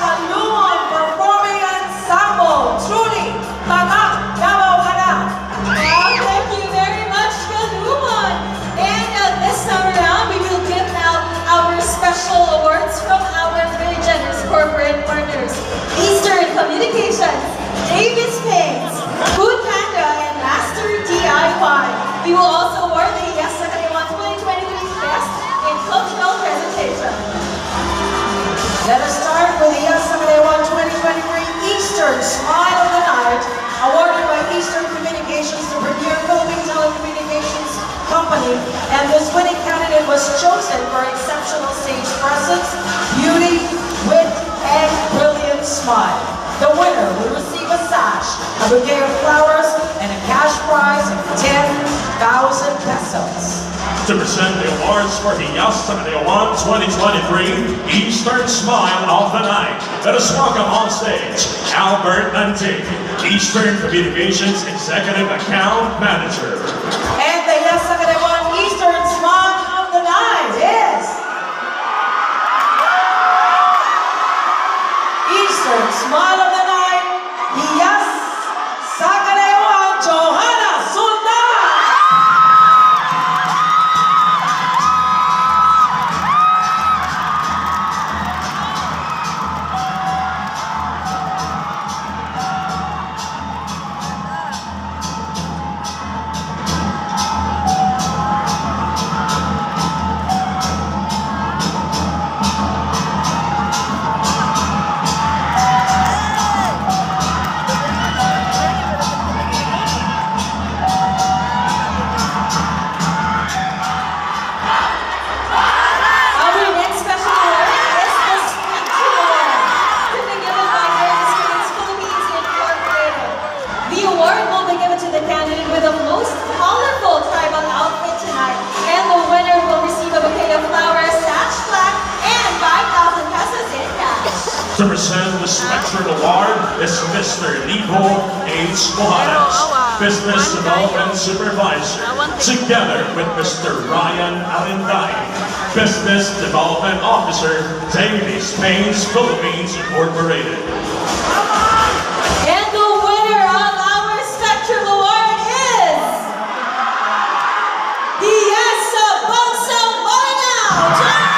Kalungon Performing Ensemble. Truly, tatak Davao ka na. Well, thank you very much, Kalumon. And this time around, we will give out our special awards from our very generous corporate partners. Eastern Communications, Davis Paints, Food Panda, and Master DIY. We will also award the Yes sa Kaliwan 2023 Best in Cultural Presentation. Let us start with the Yes Sakalewan 2023 Eastern Smile of the Night, awarded by Eastern Communications, the premier Philippine telecommunications company. And this winning candidate was chosen for exceptional stage presence, beauty, wit, and brilliant smile. The winner will receive a sash, a bouquet of flowers, and a cash prize of 10,000 pesos. To present the awards for the Yas sa Kaliwan 2023 Eastern Smile of the Night, let us welcome on stage Albert Antig, Eastern Communications Executive Account Manager. And the Yes Sakalewan Eastern Smile of the Night is Eastern Smile of the Night, Yes Sakalewan Johanna Sundan. Our next special award is the Spectrum Award, to be given by Davis Paints Philippines Incorporated. The award will be given to the candidate with the most colorful tribal outfit tonight, and the winner will receive a bouquet of flowers, sash plaque, and 5,000 pesos in cash. To present the Spectrum Award is Mr. Nico H. Mojanes, Business Development Supervisor, together with Mr. Ryan Alinday, Business Development Officer, Davis Paints Philippines Incorporated. And the winner of our Spectrum Award is the Yes Bansang Maranao.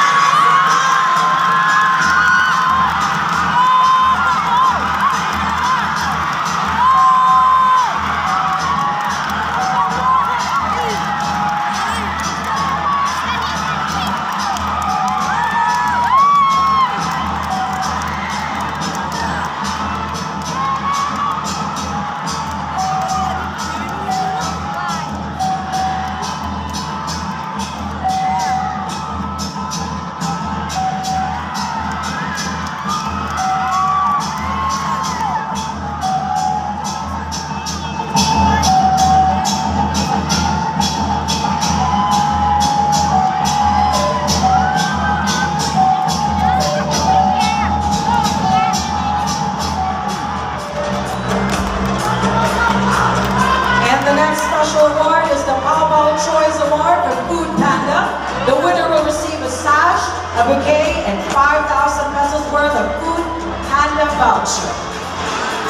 And the next special award is the Paubao Choice Award for Food Panda. The winner will receive a sash, a bouquet, and 5,000 pesos worth of Food Panda voucher.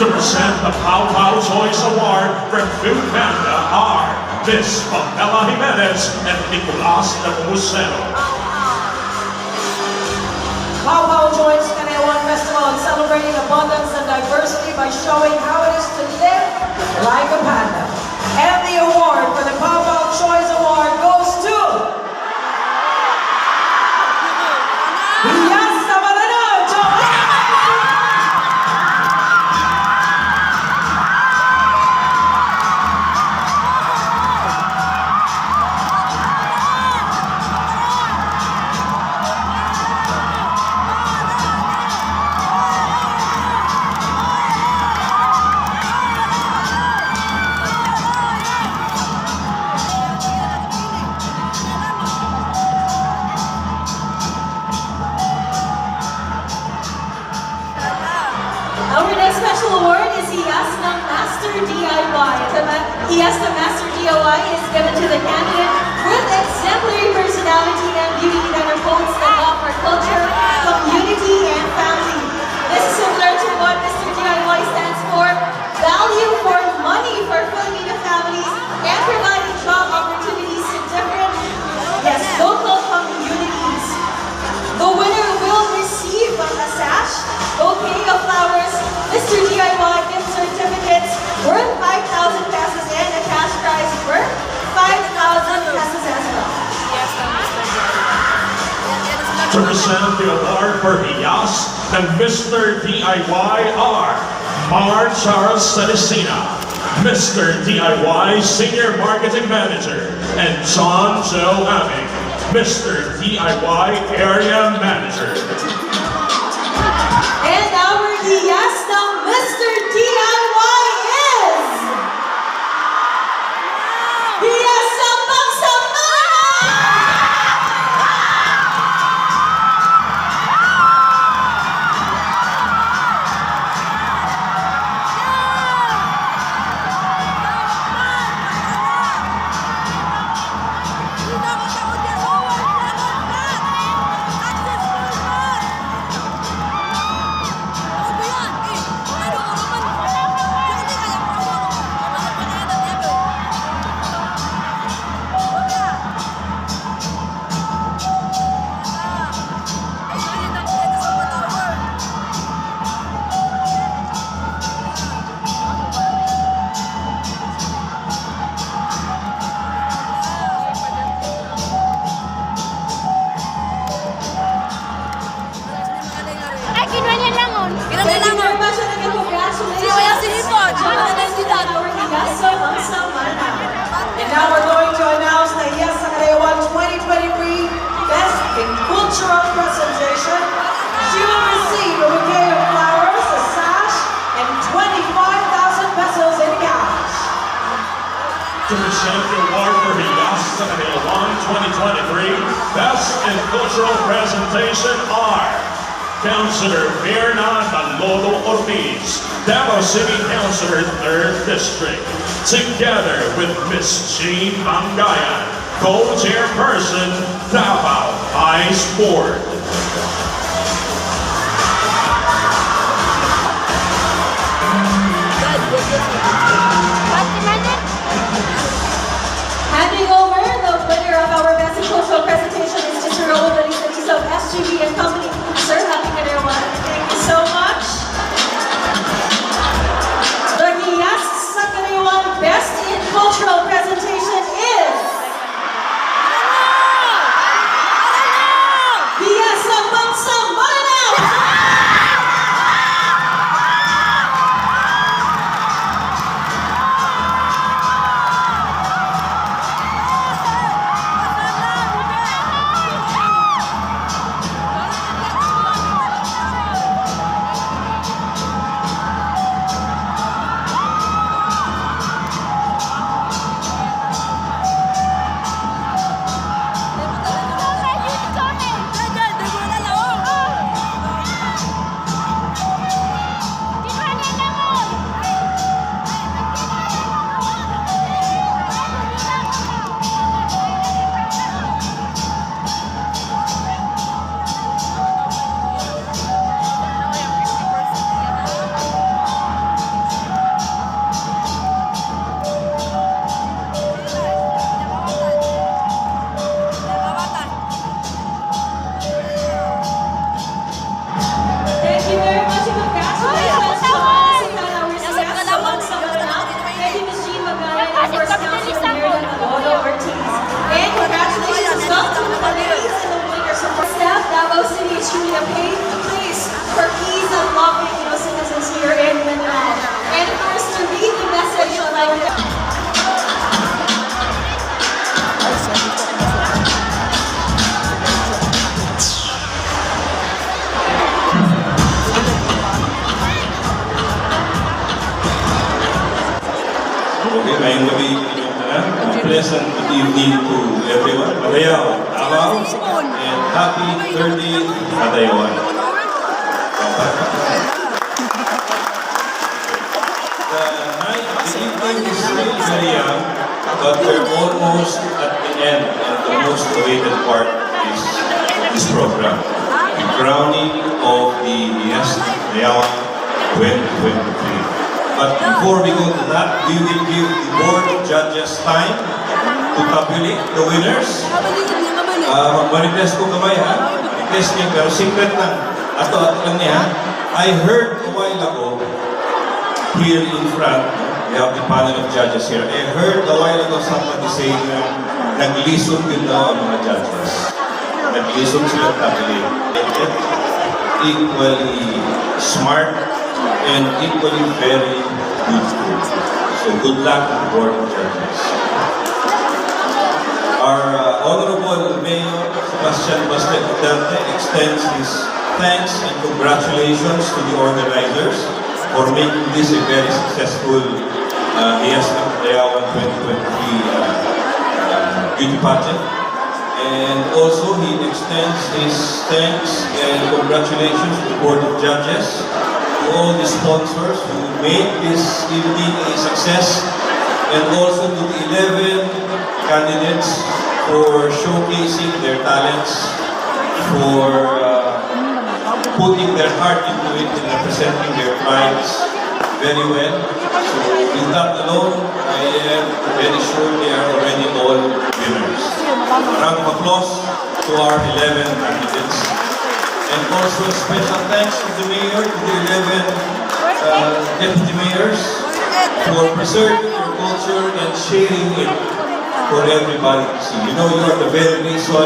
To present the Pau Pau Choice Award for Food Panda are Miss Pamela Jimenez and Nicolas Nepomuceno. Paubao joins Kanayawan Festival in celebrating abundance and diversity by showing how it is to live like a panda. And the award for the Paubao Choice Award goes to Yes Sabalano Johanna. Our next special award is Iyas ng Master DIY. Iyas ng Master DIY is given to the candidate with exemplary personality and beauty that upholds the law for culture, community, and family. This present the award for Hiyas ng Mr. DIY are Mar Charles Salesina, Mr. DIY Senior Marketing Manager, and John Joe Aming, Mr. DIY Area Manager. And our hiyas ng Mr. DIY is... Hiyas Sampang Ay, kinuha niya langon. Kinuha niya Thank you langon. very much and again, congratulations. Sino kaya si Hipon? John and Esther, our hiyas Sampang Samana. And now we're going to announce the Yes sa Kadayawan 2023 Best in Cultural Presentation. She will receive a bouquet of flowers, a sash, and 25,000 pesos in cash. To present the award for Hiyas sa Kadayawan 2023 Best in Cultural Presentation are Councilor Mirna Manolo Ortiz, Davao City Councilor 3rd District, together with Miss Jean Mangayan, co-chairperson, Davao Ice Board. Handing over the winner of our Best in Cultural Presentation is Mr. Raul Balisa of SGB and Company. Sir, happy Kadayawan. Thank you so much. The hiyas sa Kadayawan Best in Cultural Presentation is... Hiyas Sampang Samana! Thank you very much and congratulations to all the Hiyas Sampang Samana. Thank you, Ms. Jean Magayan, and of course, Councilor Mirna Manolo Ortiz. And congratulations as well to the ladies and the winners of our staff. Davao City is truly a place for peace and loving citizens here in Manila. And of course, to read the message of our Okay, ngayong gabi, pleasant good evening to everyone. Madayaw, Davao, and happy 30th Madayawan. The evening is still very young, but we're almost at the end, and the most awaited part is this program. The crowning of the Yes Madayawan 2023. But before we go to that, we will give the board of judges time to tabulate the winners. Mag-manifest ko kamay ha. Manifest niya, pero secret lang. Ato lang niya. I heard a while ago, here in front, we have the panel of judges here. I heard a while ago somebody say na nag-listen din daw ang mga judges. nag-listen sila family. Equally smart and equally very good. So good luck to the board of judges. Our Honorable Mayor Sebastian Baste Duterte extends his thanks and congratulations to the organizers for making this a very successful Hiasang Kadayawan 2023 beauty pageant. And also he extends his thanks and congratulations to the Board of Judges, to all the sponsors who made this evening a success, and also to the 11 candidates for showcasing their talents, for putting their heart into it and representing their tribes very well. So with that alone, I am very sure they are already all winners. A round of applause to our 11 candidates. And also special thanks to the mayor, to the 11 deputy mayors for preserving your culture and sharing it for everybody to see. You know, you are the very reason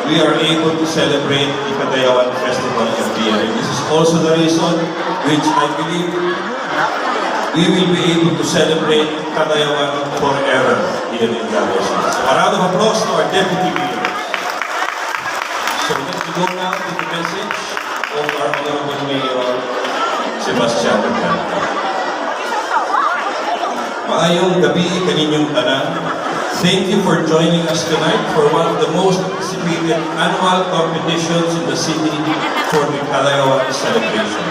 we are able to celebrate the Kadayawan Festival every year. And this is also the reason which I believe we will be able to celebrate Kadayawan forever here in Davao City. So a round of applause to our deputy mayors. So let's go now to the message of our Honorable Mayor Sebastian Duterte. Maayong gabi kaninyong tanan. Thank you for joining us tonight for one of the most anticipated annual competitions in the city for the Kadayawan celebration,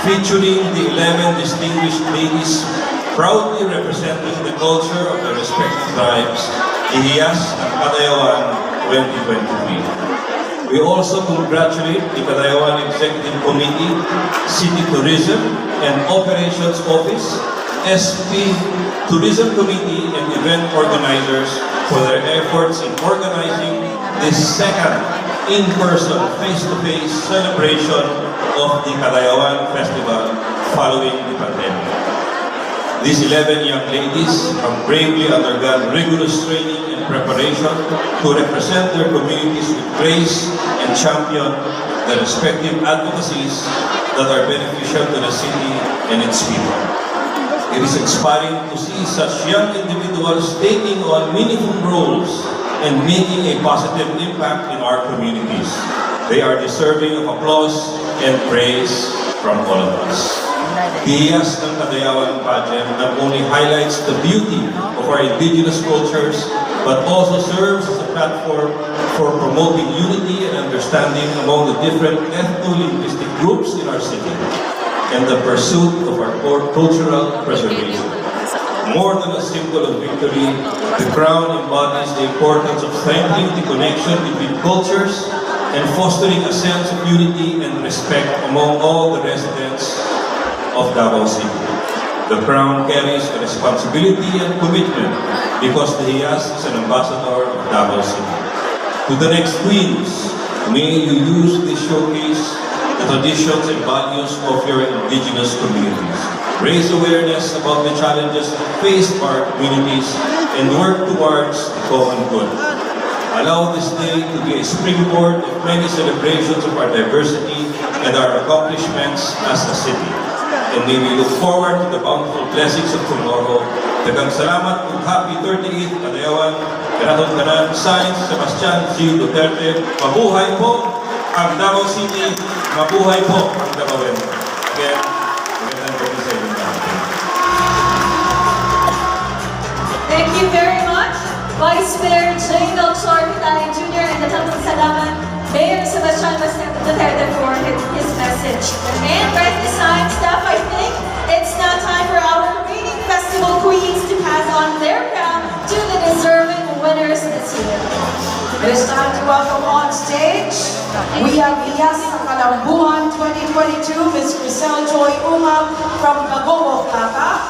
featuring the 11 distinguished ladies proudly representing the culture of their respective tribes, Ihiyas at Kadayawan 2023. We also congratulate the Kadayawan Executive Committee, City Tourism and Operations Office, SP Tourism Committee and event organizers for their efforts in organizing this second in-person, face-to-face celebration of the Kadayawan Festival following the pandemic. These 11 young ladies have bravely undergone rigorous training and preparation to represent their communities with grace and champion the respective advocacies that are beneficial to the city and its people. It is inspiring to see such young individuals taking on meaningful roles and making a positive impact in our communities. They are deserving of applause and praise from all of us. The Hiyas ng Kadayawan pageant not only highlights the beauty of our indigenous cultures, but also serves as a platform for promoting unity and understanding among the different ethno-linguistic groups in our city, and the pursuit of our cultural preservation. More than a symbol of victory, the crown embodies the importance of strengthening the connection between cultures and fostering a sense of unity and respect among all the residents of Davao City. The crown carries a responsibility and commitment because the Hiyas is an ambassador of Davao City. To the next queens, may you use this showcase the traditions and values of your indigenous communities. Raise awareness about the challenges faced by our communities and work towards the common good. Allow this day to be a springboard of many celebrations of our diversity and our accomplishments as a city. And may we look forward to the bountiful blessings of tomorrow. Daghang salamat ug happy 38th Kadayawan. Kanatong tanan, Science Sebastian G. Duterte. Mabuhay po ang Davao City, mabuhay po ang Davaoan. Again, magandang gabi sa inyo. Thank you very much, Vice Mayor J. Melchor Vitali Jr. and Daghang salamat, Mayor Sebastian Baste Duterte for his message. And right this time, staff, I think it's now time for our remaining festival queens to pass on their crown to the deserving winners this year. It is time to welcome on stage. We have Hiyas ng Kalambuhan 2022, Ms. Crisel Joy Umam from Bagobo, Plata.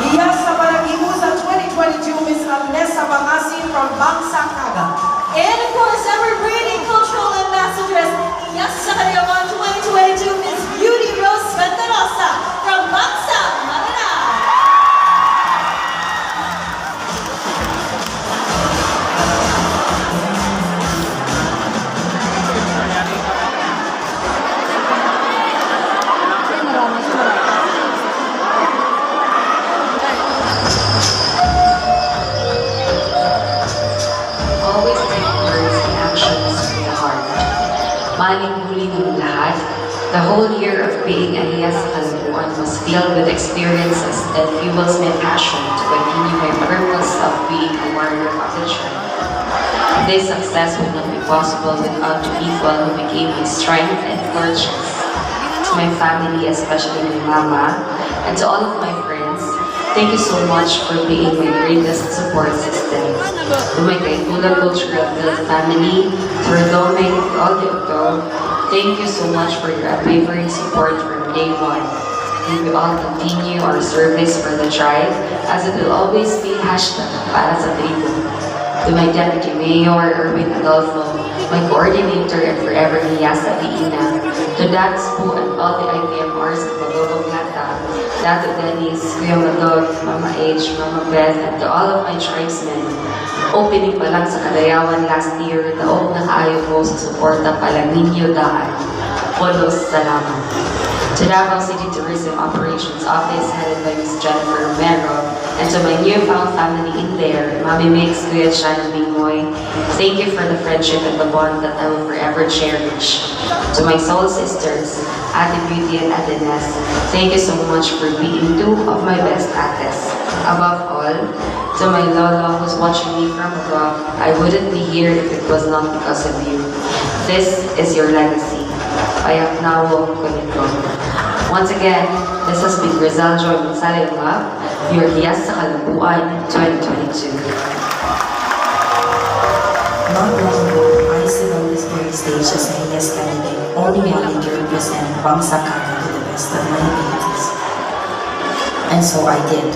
Hiyas sa Palagimusa 2022, Ms. Amnesa Bangasi from Bangsa, Kaga. And of course, our reigning cultural ambassadress, Hiyas sa Kadayawan 2022, Ms. Beauty Rose Ventarosa from Bangsa, Maranao. maling huli ng lahat, the whole year of being a Hiyas sa Kalabuan was filled with experiences that fuels my passion to continue my purpose of being a warrior of the tribe. This success would not be possible without the people who became my strength and fortunes. To my family, especially my mama, and to all of my friends, thank you so much for being my greatest support system. To my Kaitula Cultural Guild family, to Redoming, to all the Octo, thank you so much for your unwavering support from day one. We will all continue our service for the tribe as it will always be hashtag para sa tribu. To my Deputy Mayor, Erwin Adolfo, my coordinator and forever Hiyasa Viina, to Dax Po and all the IPMRs of Magogong Hata, Dato Dennis, Kuya Madog, Mama H, Mama Beth, and to all of my tribesmen. Opening pa lang sa Kadayawan last year, taong nakaayo ko sa suporta palang ninyo daan. Polos, salamat. To Davao City Tourism Operations Office headed by Ms. Jennifer Romero, and to my newfound family in there, Mami Mix, Kuya Chan, and Bingoy, thank you for the friendship and the bond that I will forever cherish. To my soul sisters, Ate Beauty and Ate Ness, thank you so much for being two of my best ates. Above all, to my Lolo who's watching me from above, I wouldn't be here if it was not because of you. This is your legacy. Payak Nawo Kunito. Once again, this has been Rizal Joy Mansalima, your Hiyas sa Kalabuan 2022. Not long ago, I stood on this very stage as a Hiyas candidate, only wanting to represent Bangsa Kaka to the best of my abilities. And so I did.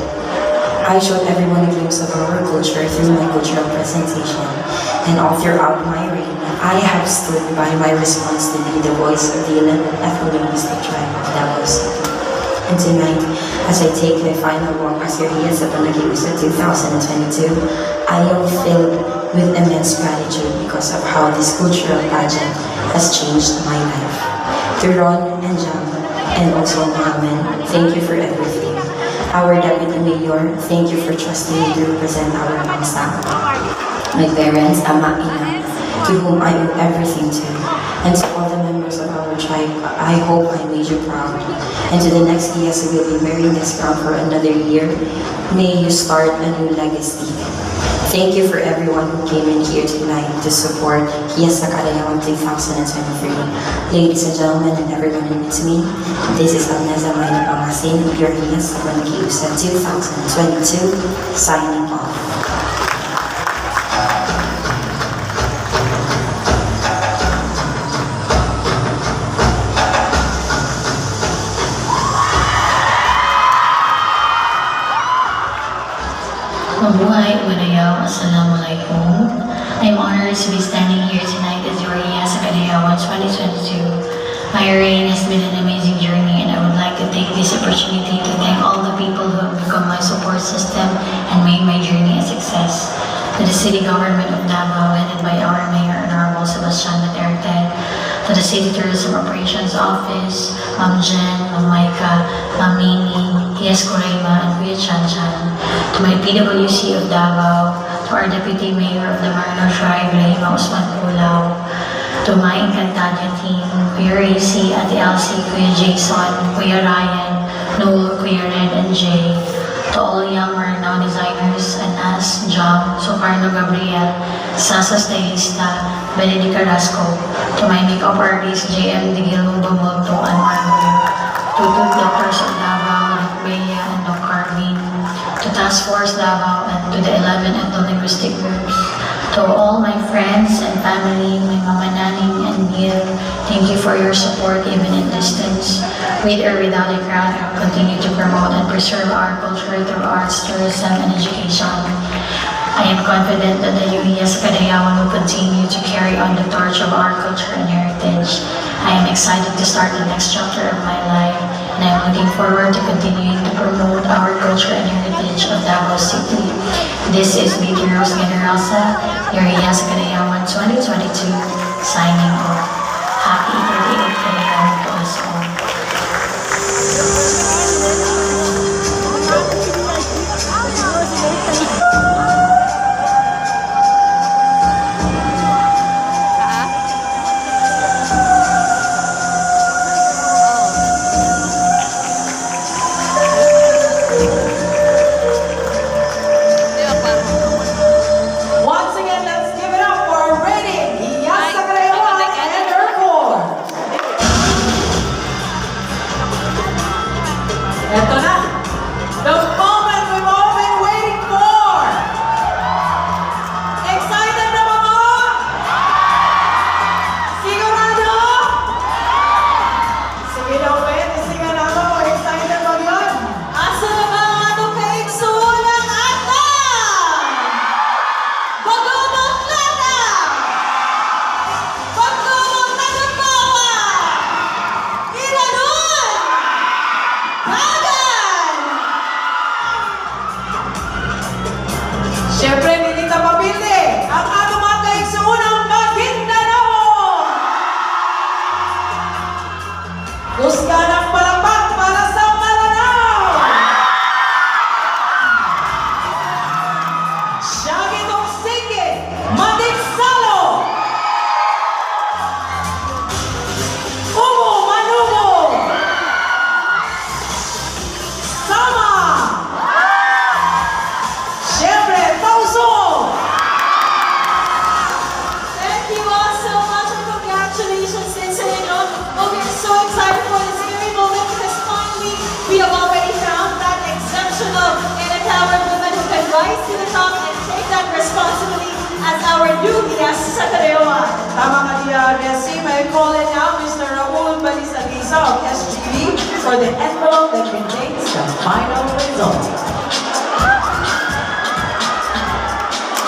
I showed everyone a glimpse of our culture through my cultural presentation, and all throughout my reign, I have stood by my response to be the voice of the 11th ethno-linguistic tribe of Davao City. And tonight, as I take my final walk as your Hiyas sa Panagiusa 2022, I am filled with immense gratitude because of how this cultural pageant has changed my life. To Ron and Jam, and also Mohammed, thank you for everything. Our Deputy Mayor, thank you for trusting me to represent our Bangsa. My parents, Ama, Ina, to whom I owe everything to. And to all the members of our tribe, I hope I made you proud. And to the next Hiyas who will be wearing this crown for another year, may you start a new legacy. Thank you for everyone who came in here tonight to support Hiyas sa Kadayawan 2023. Ladies and gentlemen, and everyone who meets me, this is Alneza Mayna Pangasin of your Hiyas sa Panagiusa 2022, signing off. Mabuhay, Wadayaw, Assalamualaikum. I'm honored to be standing here tonight as your Hiyas sa Kadayawan 2022. My reign has been an amazing journey, and I would like to take this opportunity to thank all the people who have become my support system and made my journey a success. To the City Government of Davao, headed by our Mayor, Honorable Sebastian Duterte, to the City Tourism Operations Office, Ma'am Jen, Ma'am Maika, Ma'am Mimi, Hiyas Kurema, and Kuya Chan Chan, to my PWC of Davao, to our Deputy Mayor of the Marino Tribe, Rahima Usman Pulao, to my Encantadia team, Kuya Racy, Ate Elsie, Kuya Jason, Kuya Ryan, Noel, Kuya Red, and Jay, to all young Marino designers, Anas, Jam, Socarno Gabriel, Sasa Stylista, Benedict Carrasco, to my makeup artist, JM Digilong Bumulto, and Margo, to two doctors of Davao, Doc Bea and Doc Carvin, to Task Force Davao, and to the 11 ethno-linguistic groups. To all my friends and family, my Mama Naning and Neil, thank you for your support even in distance. With or without a crown, I will continue to promote and preserve our culture through arts, tourism, and education. I am confident that the Hiyas Kadayawan will continue to carry on the torch of our culture and heritage. I am excited to start the next chapter of my life, and I am looking forward to continuing to promote our culture and heritage of Davao City. This is BT Rose Generosa, your Hiyas Kadayawan 2022, signing off. Happy 38th Kadayawan to us all. you, yes, sa Kadayawan. Tama ka niya, Nessie. May I call in now Mr. Raul Balisalisa of SGB for the envelope that contains the final result.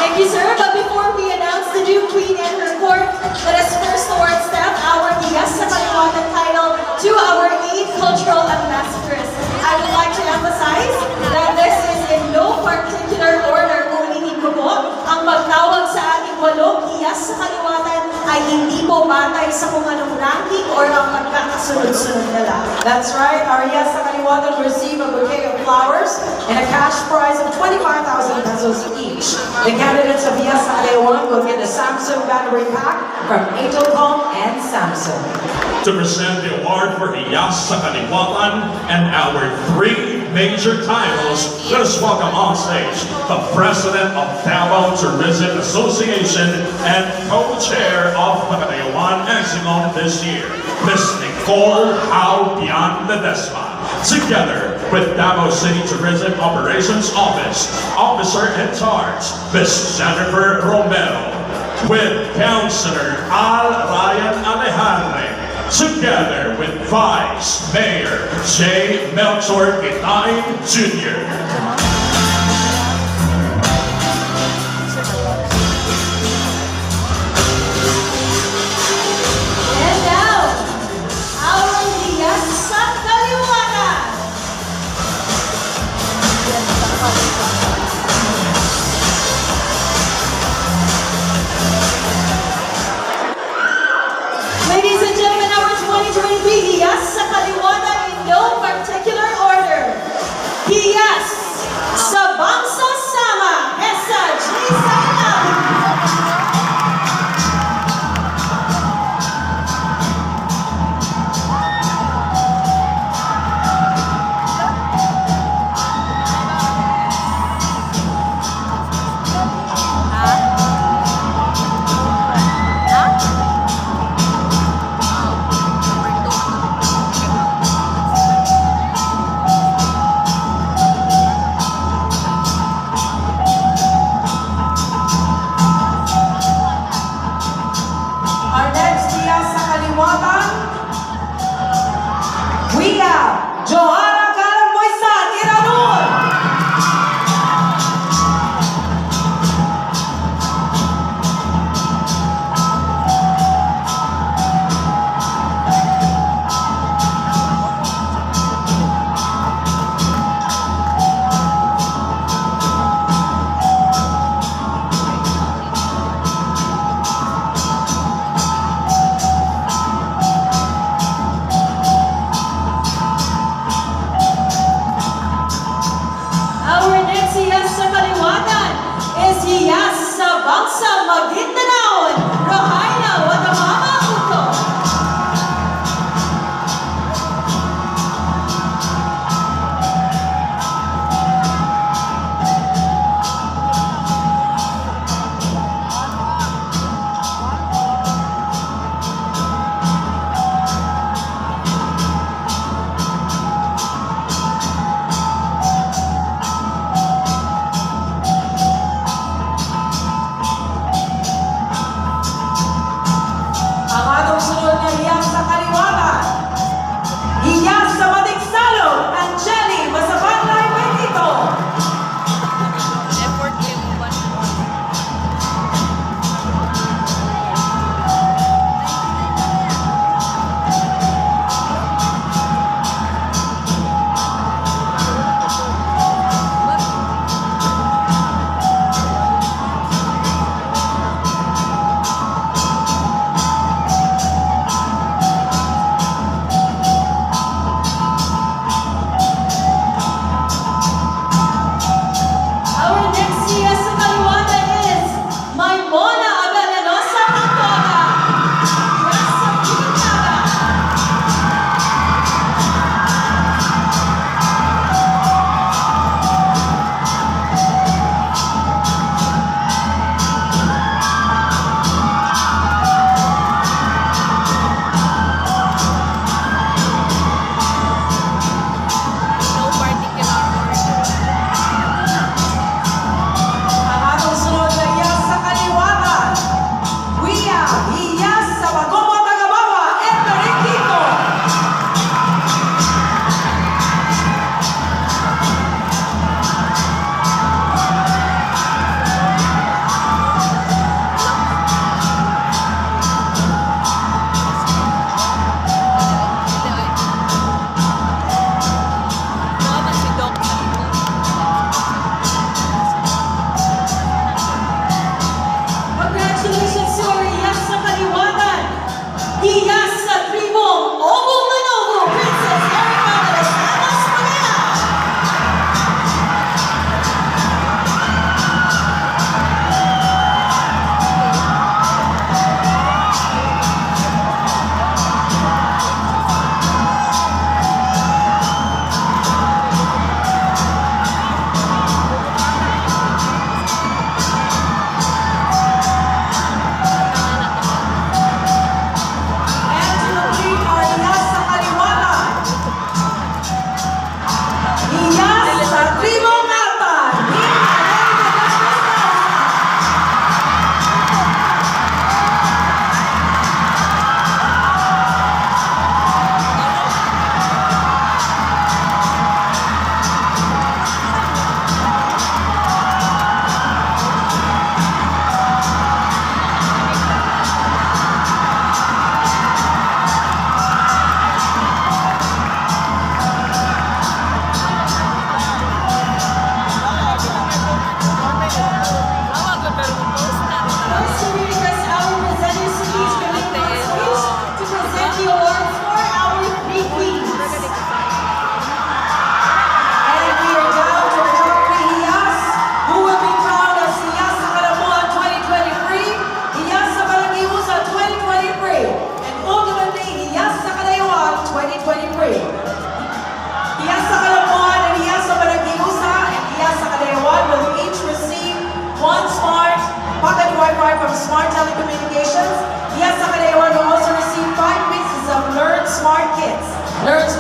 Thank you, sir. But before we announce the new queen and her court, let us first award Steph our Iyas sa Kaliwatan title to our 8 cultural ambassadors. I would like to emphasize that this is in no particular order. Kung hindi ko po, ang pagtawag sa ating 8 Iyas sa Kaliwatan ay hindi po batay sa kung anong ranking or ang pagkakasunod-sunod nila. That's right, our Yes sa Kaliwatan will receive a bouquet of flowers and a cash prize of 25,000 pesos each. The candidates of Yes sa Kaliwatan will get a Samsung battery pack from Atocom and Samsung. To present the award for Iyas sa Kaliwatan and our 3 major titles, let us welcome on stage the President of Davao Tourism Association and co-chair of the Kadayawan Eximon this year, Ms. Nicole Haupian Ledesma, together with Davao City Tourism Operations Office, Officer in Charge, Ms. Jennifer Romero, with Councilor Al Ryan Alejandre, together with Vice Mayor J. Melchor Kitain Jr. And now, our Iyas sa Kaliwatan. Ladies and gentlemen, our 2023 Iyas sa Kaliwatan in no particular order. Iyas sa Bangsa Sama, Esa G. Sainab. Our next Yes sa Kaliwatan, we have Johanna Calamoysan Iranul.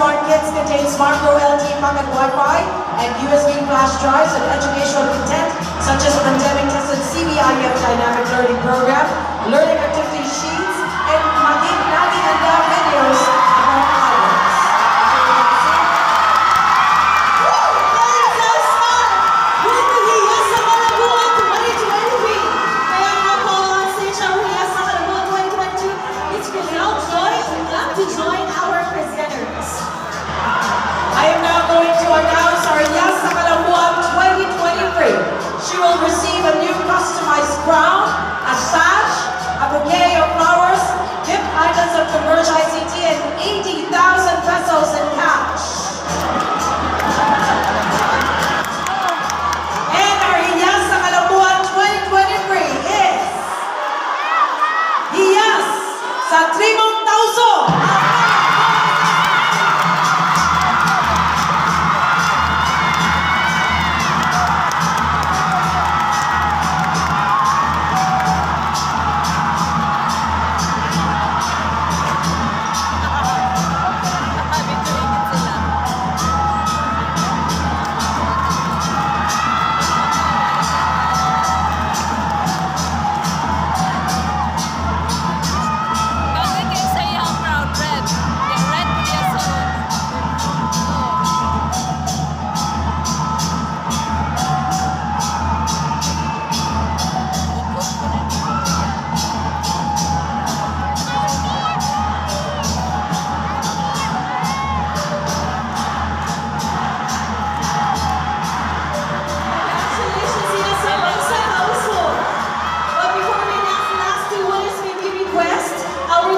smart kits contain Smart Pro LTE pocket Wi-Fi and USB flash drives and educational content such as pandemic-tested CBIF dynamic learning program, learning activity sheets, and maging handa videos among others. Join our presenters. I am now going to announce our Yes sa Kalambuan 2023. She will receive a new customized crown, a sash, a bouquet of flowers, gift items of Converge ICT, and 80,000 pesos in cash. And our Yes sa Kalambuan 2023 is Yes sa Trimong Tauso.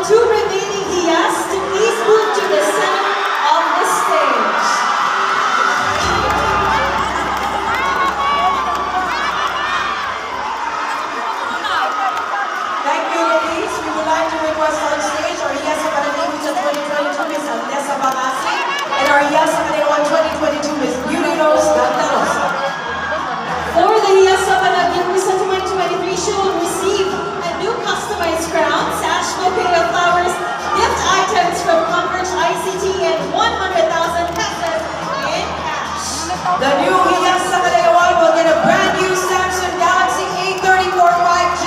Two remaining hiyas to please move to the center of the stage. Thank you, ladies. We would like to request on stage our Yes sa Kalambuan 2022 Miss Alessa Bangasi and our Yes sa Kalambuan 2022 Miss Beauty Rose Gandarosa. For the Hiyas sa Kalambuan 2023, she will receive a new customized crown, sash, bouquet of flowers, gift items from Converge ICT, and 100,000 pesos in cash. The new Yes sa Kalambuan will get a brand new Samsung Galaxy A34 5G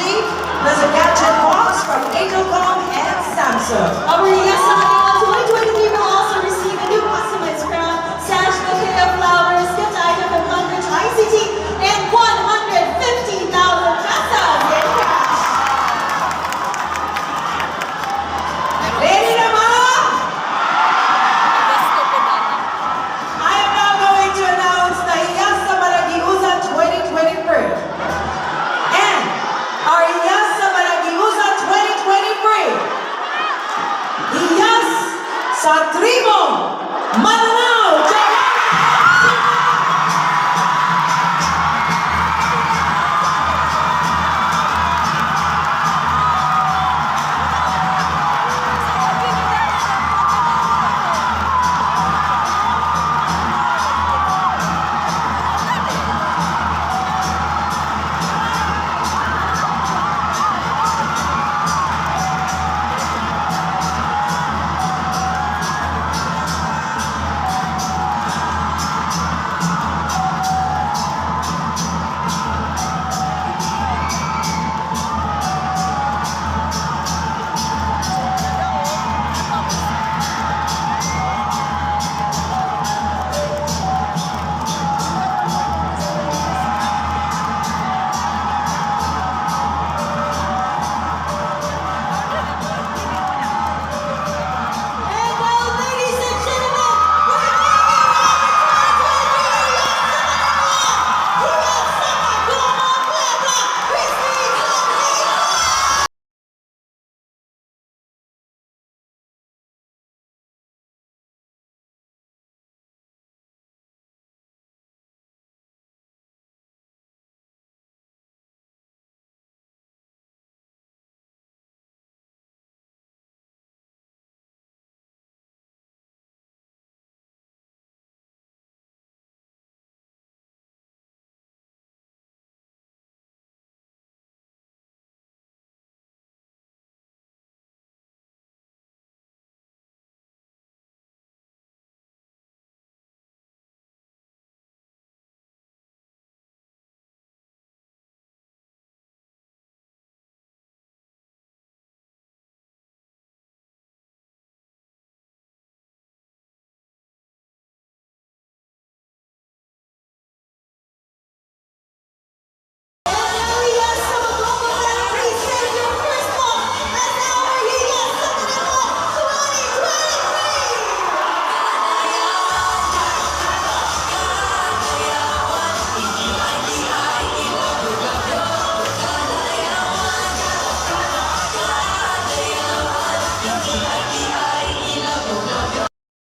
plus a gadget box from Angelcom and Samsung. Our Hiyas sa